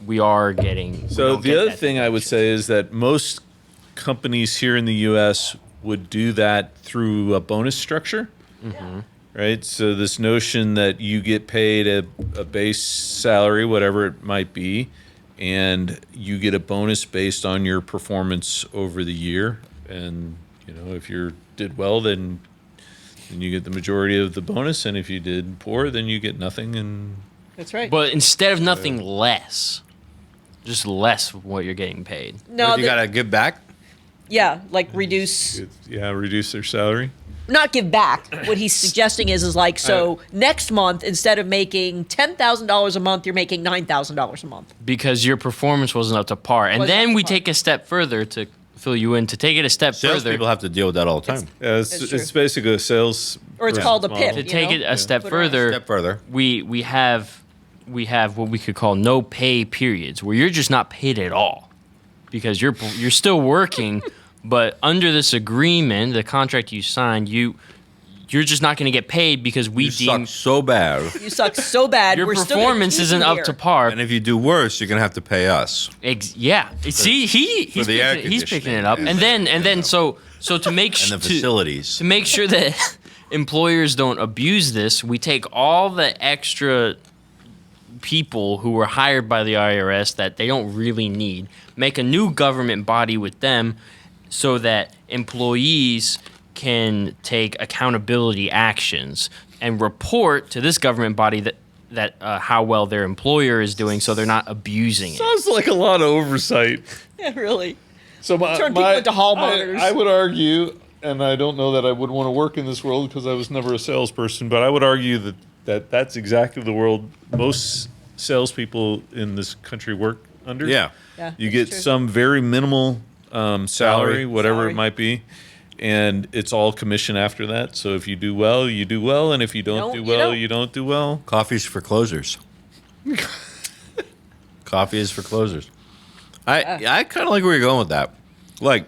Speaker 4: we are getting.
Speaker 3: So the other thing I would say is that most companies here in the U.S. would do that through a bonus structure, right? So this notion that you get paid a base salary, whatever it might be, and you get a bonus based on your performance over the year. And if you did well, then then you get the majority of the bonus, and if you did poor, then you get nothing. And
Speaker 1: That's right.
Speaker 4: But instead of nothing less, just less of what you're getting paid.
Speaker 1: no,
Speaker 2: But you got to give back.
Speaker 1: yeah, like reduce,
Speaker 3: reduce their salary.
Speaker 1: not give back. What he's suggesting is like, so next month, instead of making $10,000 a month, you're making $9,000 a month.
Speaker 4: Because your performance wasn't up to par. And
Speaker 1: Wasn't up
Speaker 4: then
Speaker 1: to
Speaker 4: we
Speaker 1: par.
Speaker 4: take a step further to fill you in. To take it a step further,
Speaker 2: Salespeople have to deal with that all the time.
Speaker 3: Yeah,
Speaker 1: That's true.
Speaker 3: it's basically a sales.
Speaker 1: Or it's
Speaker 3: person's
Speaker 1: called a
Speaker 3: model.
Speaker 1: PIP.
Speaker 4: to
Speaker 1: you
Speaker 4: take
Speaker 1: know?
Speaker 4: it a step
Speaker 1: Put it on.
Speaker 4: further,
Speaker 2: Step further.
Speaker 4: we have what we could call no pay periods, where you're just not paid at all because you're still working, but under this agreement, the contract you signed, you're just not going to get paid because we
Speaker 2: You
Speaker 4: deem
Speaker 2: suck so bad.
Speaker 1: You suck so bad.
Speaker 4: your
Speaker 1: we're still gonna
Speaker 4: performance
Speaker 1: keep
Speaker 4: isn't
Speaker 1: you
Speaker 4: up
Speaker 1: here.
Speaker 4: to par.
Speaker 2: And if you do worse, you're going to have to pay us.
Speaker 4: Yeah. See, he's
Speaker 2: the air
Speaker 4: he's picking
Speaker 2: conditioning.
Speaker 4: it up, and then so to make
Speaker 2: And the
Speaker 4: to
Speaker 2: facilities.
Speaker 4: make sure that employers don't abuse this, we take all the extra people who were hired by the IRS that they don't really need, make a new government body with them, so that employees can take accountability actions and report to this government body that how well their employer is doing, so they're not abusing it.
Speaker 3: Sounds like a lot of oversight.
Speaker 1: Yeah, really.
Speaker 3: So
Speaker 1: Turn people into hall monitors.
Speaker 3: I would argue, and I don't know that I would want to work in this world because I was never a salesperson, but I would argue that's exactly the world most salespeople in this country work under.
Speaker 2: Yeah.
Speaker 1: Yeah,
Speaker 3: You
Speaker 1: that's
Speaker 3: get
Speaker 1: true.
Speaker 3: some very minimal salary,
Speaker 2: Salary.
Speaker 3: whatever
Speaker 1: Salary.
Speaker 3: it might be, and it's all commission after that. So if you do well, you do well, and if you don't do
Speaker 1: You
Speaker 3: well,
Speaker 1: don't.
Speaker 3: you don't do well.
Speaker 2: Coffee's for closers. Coffee is for closers. I kind of like where you're going with that. Like,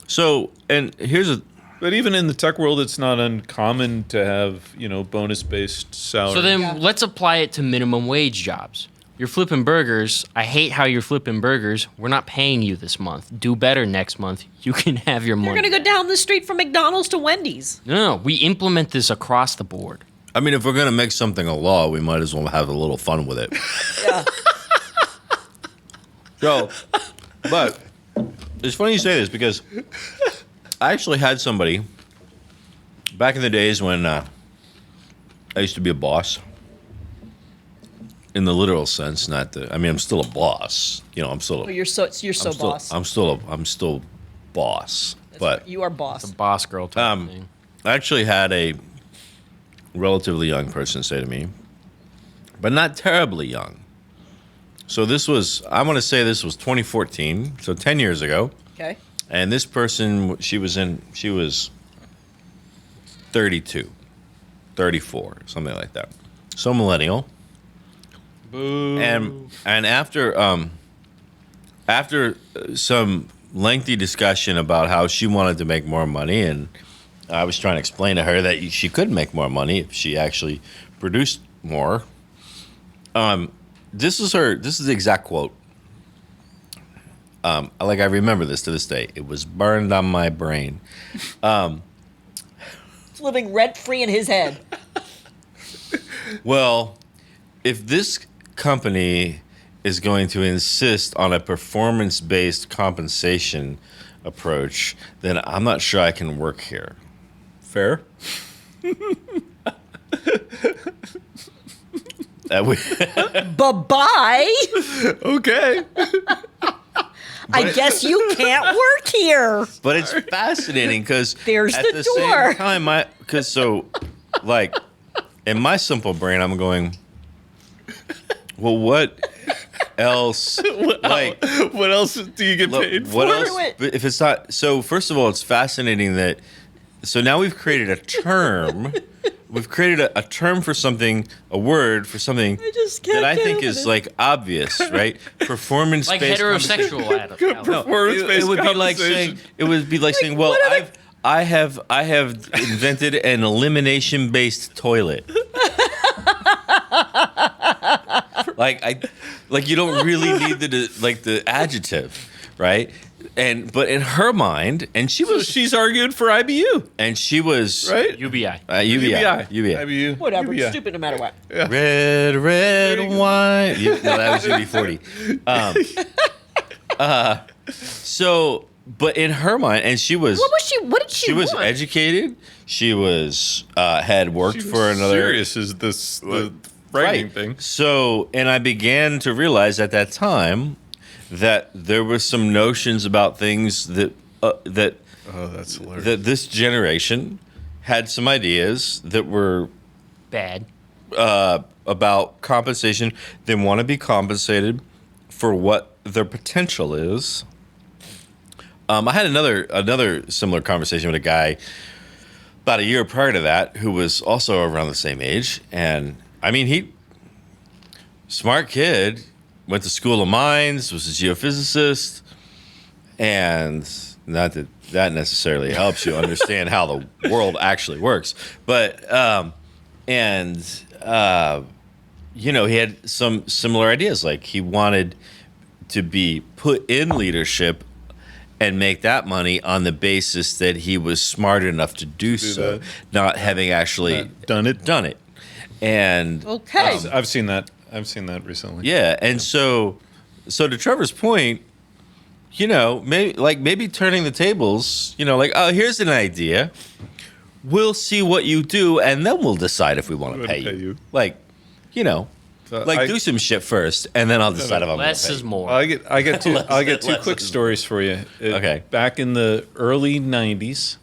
Speaker 2: so, and here's a.
Speaker 3: But even in the tech world, it's not uncommon to have bonus-based salary.
Speaker 4: So then
Speaker 1: Yeah.
Speaker 4: let's apply it to minimum wage jobs. You're flipping burgers. I hate how you're flipping burgers. We're not paying you this month. Do better next month. You can have your
Speaker 1: You're
Speaker 4: money.
Speaker 1: going to go down the street from McDonald's to Wendy's.
Speaker 4: No, we implement this across the board.
Speaker 2: I mean, if we're going to make something a law, we might as well have a little fun with it.
Speaker 1: Yeah.
Speaker 2: So, but it's funny you say this because I actually had somebody back in the days when I used to be a boss. In the literal sense, not the. I mean, I'm still a boss. I'm still.
Speaker 1: Oh, you're so boss.
Speaker 2: I'm still boss. But
Speaker 1: You are boss.
Speaker 4: Boss girl type of thing.
Speaker 2: I actually had a relatively young person say to me, but not terribly young. So I want to say this was 2014, so 10 years ago.
Speaker 1: Okay.
Speaker 2: And this person, she was 32, 34, something like that. So millennial.
Speaker 4: Boo.
Speaker 2: And after some lengthy discussion about how she wanted to make more money, and I was trying to explain to her that she could make more money if she actually produced more. This is the exact quote. I remember this to this day. It was burned on my brain.
Speaker 1: It's living rent free in his head.
Speaker 2: Well, if this company is going to insist on a performance-based compensation approach, then I'm not sure I can work here. Fair?
Speaker 1: Bye-bye.
Speaker 3: okay.
Speaker 1: I guess you can't work here.
Speaker 2: But it's fascinating because
Speaker 1: There's
Speaker 2: at
Speaker 1: the
Speaker 2: the
Speaker 1: door.
Speaker 2: same time, in my simple brain, I'm going, well, what else?
Speaker 3: What else do you get paid for?
Speaker 2: What else?
Speaker 1: Do it.
Speaker 2: But if it's not, so first of all, it's fascinating that. So now we've created a term. We've created a term for something, a word for something
Speaker 1: I just can't
Speaker 2: that I
Speaker 1: get
Speaker 2: think
Speaker 1: over
Speaker 2: is
Speaker 1: it.
Speaker 2: obvious, right? Performance
Speaker 4: Like
Speaker 2: based
Speaker 4: heterosexual Adam.
Speaker 3: Performance-based
Speaker 2: it would be like saying
Speaker 3: compensation.
Speaker 2: well,
Speaker 1: what are
Speaker 2: I have invented an elimination based toilet. You don't really need the adjective, right? But in her mind, and she
Speaker 3: So
Speaker 2: was
Speaker 3: she's argued for IBU, right?
Speaker 4: UBI.
Speaker 2: UBI.
Speaker 3: IBU.
Speaker 1: Whatever.
Speaker 3: UBI.
Speaker 1: It's stupid no matter what.
Speaker 2: Red wine. No, that was UB40. So but in her mind, and she was
Speaker 1: What did she
Speaker 2: she was
Speaker 1: want?
Speaker 2: educated. She was had worked for another.
Speaker 3: Serious is this the frightening thing.
Speaker 2: So, and I began to realize at that time that there were some notions about things that that
Speaker 3: Oh, that's hilarious.
Speaker 2: that this generation had some ideas that were
Speaker 4: Bad.
Speaker 2: about compensation. They want to be compensated for what their potential is. I had another similar conversation with a guy about a year prior to that who was also around the same age, and I mean, he smart kid, went to School of Mines, was a geophysicist, and not that that necessarily helps you understand how the world actually works, but you know, he had some similar ideas. Like he wanted to be put in leadership and make that money on the basis that he was smart enough to do so,
Speaker 3: that.
Speaker 2: not having actually
Speaker 3: Done it.
Speaker 2: And
Speaker 1: Okay.
Speaker 3: I've seen that. I've seen that recently.
Speaker 2: yeah, and so to Trevor's point, you know, maybe turning the tables, you know, like, oh, here's an idea. We'll see what you do, and then we'll decide if we want to pay you. Like, you know, do some shit first, and then I'll decide if I'm going to
Speaker 4: Less
Speaker 2: pay
Speaker 4: is
Speaker 2: you.
Speaker 4: more.
Speaker 3: I get two
Speaker 2: less
Speaker 3: quick
Speaker 2: is-
Speaker 3: stories for you.
Speaker 2: Okay.
Speaker 3: Back in the early '90s,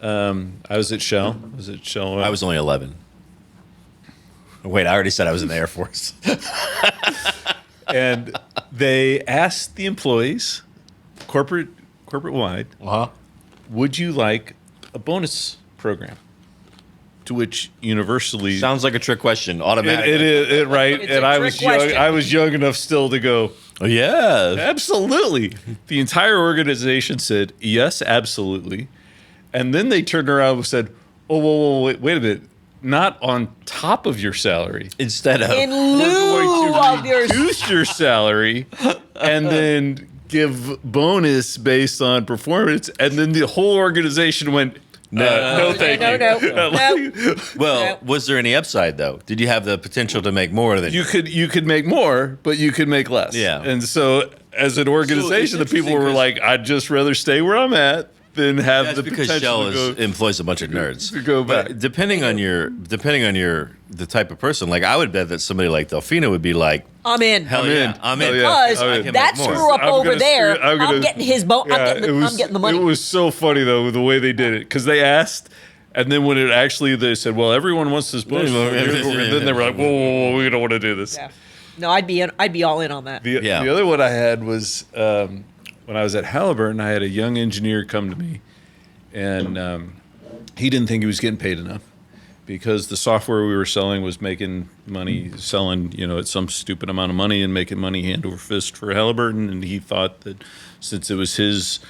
Speaker 3: I was at Shell.
Speaker 2: I was only 11. Wait, I already said I was in the Air Force.
Speaker 3: and they asked the employees, corporate wide,
Speaker 2: Uh-huh.
Speaker 3: would you like a bonus program? To which universally
Speaker 2: Sounds like a trick question, automatically.
Speaker 3: it is right.
Speaker 1: It's
Speaker 3: And
Speaker 1: a
Speaker 3: I
Speaker 1: trick
Speaker 3: was young.
Speaker 1: question.
Speaker 3: I was young enough still to go.
Speaker 2: Oh, yeah.
Speaker 3: Absolutely. The entire organization said, yes, absolutely. And then they turned around and said, oh, whoa, wait a minute. Not on top of your salary.
Speaker 2: Instead of
Speaker 1: In
Speaker 3: We're
Speaker 1: lieu
Speaker 3: going
Speaker 1: of
Speaker 3: to
Speaker 1: your
Speaker 3: reduce your salary and then give bonus based on performance. And then the whole organization went, no, thank you.
Speaker 1: No.
Speaker 2: well,
Speaker 1: No.
Speaker 2: was there any upside though? Did you have the potential to make more than
Speaker 3: You could make more, but you could make less.
Speaker 2: Yeah.
Speaker 3: And so as an organization, the people
Speaker 2: interesting
Speaker 3: were
Speaker 2: 'cause-
Speaker 3: like, I'd just rather stay where I'm at than have
Speaker 2: That's
Speaker 3: the
Speaker 2: because
Speaker 3: potential
Speaker 2: Shell
Speaker 3: to go.
Speaker 2: employs a bunch of nerds.
Speaker 3: to go
Speaker 2: But
Speaker 3: back.
Speaker 2: depending on the type of person, like I would bet that somebody like Delfina would be like,
Speaker 1: I'm in.
Speaker 2: hell
Speaker 3: I'm
Speaker 2: yeah,
Speaker 3: in.
Speaker 2: I'm in.
Speaker 3: Oh, yeah.
Speaker 1: Because
Speaker 3: I
Speaker 2: can
Speaker 1: that
Speaker 2: make more.
Speaker 1: screw up
Speaker 3: I'm
Speaker 1: over
Speaker 3: gonna
Speaker 1: there,
Speaker 3: screw- I'm gonna-
Speaker 1: I'm getting his I'm getting the money.
Speaker 3: It was so funny though the way they did it because they asked, and then when it actually they said, "Well, everyone wants this bonus," and then they were like, "Whoa, we don't want to do this."
Speaker 1: Yeah. No, I'd be all in on that.
Speaker 3: The
Speaker 2: Yeah.
Speaker 3: other one I had was when I was at Halliburton. I had a young engineer come to me, and he didn't think he was getting paid enough because the software we were selling was making money, selling at some stupid amount of money and making money hand over fist for Halliburton. And he thought that since it was his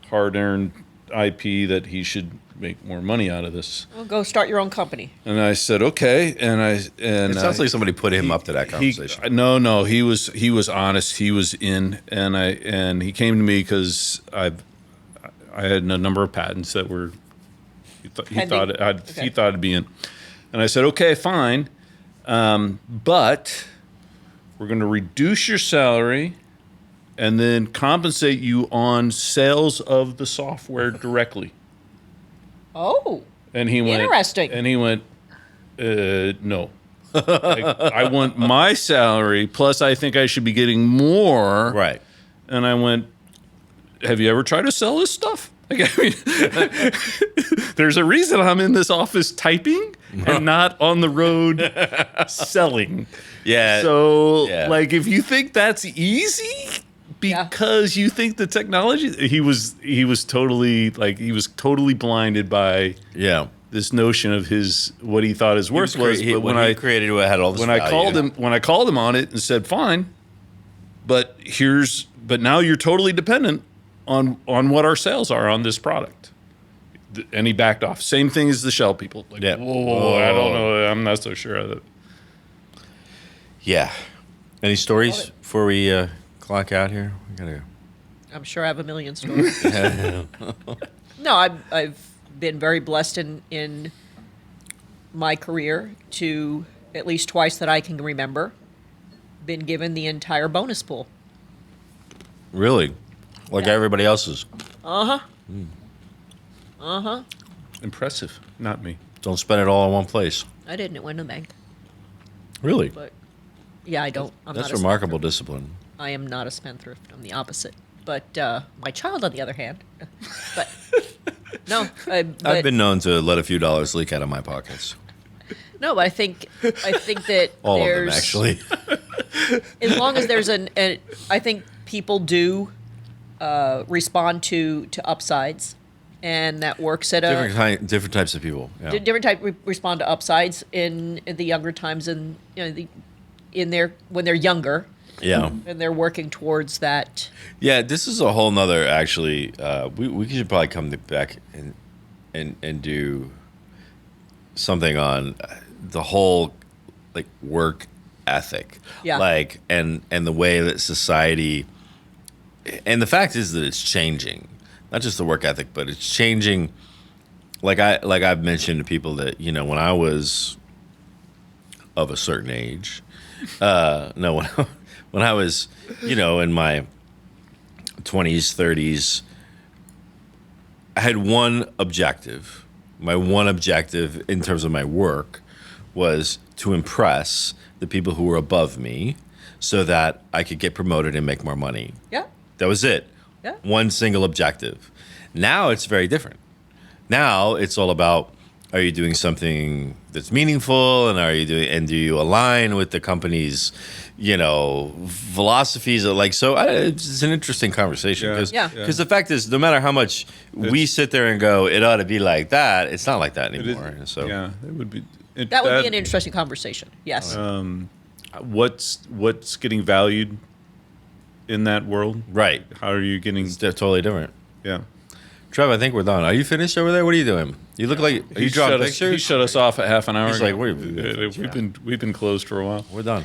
Speaker 3: hard-earned IP, that he should make more money out of this.
Speaker 1: Well, go start your own company.
Speaker 3: And I said, okay.
Speaker 2: It sounds like somebody put him up to that conversation.
Speaker 3: No, he was honest. He was in, and he came to me because I had a number of patents that were he thought it'd be in, and I said, okay, fine, but we're going to reduce your salary, and then compensate you on sales of the software directly.
Speaker 1: Oh.
Speaker 3: And he went,
Speaker 1: Interesting.
Speaker 3: And he went, no. I want my salary, plus I think I should be getting more.
Speaker 2: Right.
Speaker 3: And I went, have you ever tried to sell this stuff? Like, I mean, there's a reason I'm in this office typing and not on the road selling.
Speaker 2: Yeah.
Speaker 3: So,
Speaker 2: yeah.
Speaker 3: like, if you think that's easy because you think the technology, he was totally blinded by
Speaker 2: Yeah.
Speaker 3: this notion of what he thought his worth was. But
Speaker 2: when he created it had all this
Speaker 3: when I called him on it and said, fine, but now you're totally dependent on what our sales are on this product. And he backed off. Same thing as the Shell people. Like,
Speaker 2: Yeah.
Speaker 3: whoa, I don't know. I'm not so sure of it.
Speaker 2: Yeah. Any stories before we clock out here? We gotta go.
Speaker 1: I'm sure I have a million stories. No, I've been very blessed in my career to, at least twice that I can remember, been given the entire bonus pool.
Speaker 2: Really? Like
Speaker 1: Yeah.
Speaker 2: everybody else's.
Speaker 3: Impressive. Not me.
Speaker 2: Don't spend it all in one place.
Speaker 1: I didn't. It went in the bank.
Speaker 2: Really?
Speaker 1: But yeah, I don't. I'm
Speaker 2: That's
Speaker 1: not a
Speaker 2: remarkable
Speaker 1: spendthrift.
Speaker 2: discipline.
Speaker 1: I am not a spendthrift. I'm the opposite. But my child, on the other hand, but no,
Speaker 2: I've
Speaker 1: but,
Speaker 2: been known to let a few dollars leak out of my pockets.
Speaker 1: no. But I think that
Speaker 2: All of them,
Speaker 1: there's
Speaker 2: actually.
Speaker 1: as long as there's I think people do respond to upsides, and that works at
Speaker 2: Different types of people. Yeah.
Speaker 1: different type respond to upsides in the younger times, and when they're younger
Speaker 2: Yeah.
Speaker 1: and they're working towards that.
Speaker 2: Yeah, this is a whole nother, actually, we should probably come back and do something on the whole, like, work ethic.
Speaker 1: Yeah.
Speaker 2: Like, and the way that society, and the fact is that it's changing. Not just the work ethic, but it's changing. Like I've mentioned to people that, when I was of a certain age, no, when I was, in my 20s, 30s, I had one objective. My one objective in terms of my work was to impress the people who were above me so that I could get promoted and make more money.
Speaker 1: Yeah.
Speaker 2: That was it.
Speaker 1: Yeah.
Speaker 2: One single objective. Now it's very different. Now it's all about, are you doing something that's meaningful, and do you align with the company's, philosophies? It's an interesting conversation because
Speaker 1: Yeah.
Speaker 2: the fact is, no matter how much we sit there and go, it ought to be like that, it's not like that
Speaker 3: It is-
Speaker 2: anymore. So
Speaker 3: yeah, it would be.
Speaker 1: That would be an interesting conversation. Yes.
Speaker 3: What's getting valued in that world?
Speaker 2: right,
Speaker 3: How are you getting?
Speaker 2: it's totally different.
Speaker 3: Yeah.
Speaker 2: Trev, I think we're done. Are you finished over there? What are you doing? You look like are you drawing pictures?
Speaker 3: He shut us off at half an hour
Speaker 2: He's
Speaker 3: ago.
Speaker 2: like, we've
Speaker 3: We've been closed for a while.
Speaker 2: We're done.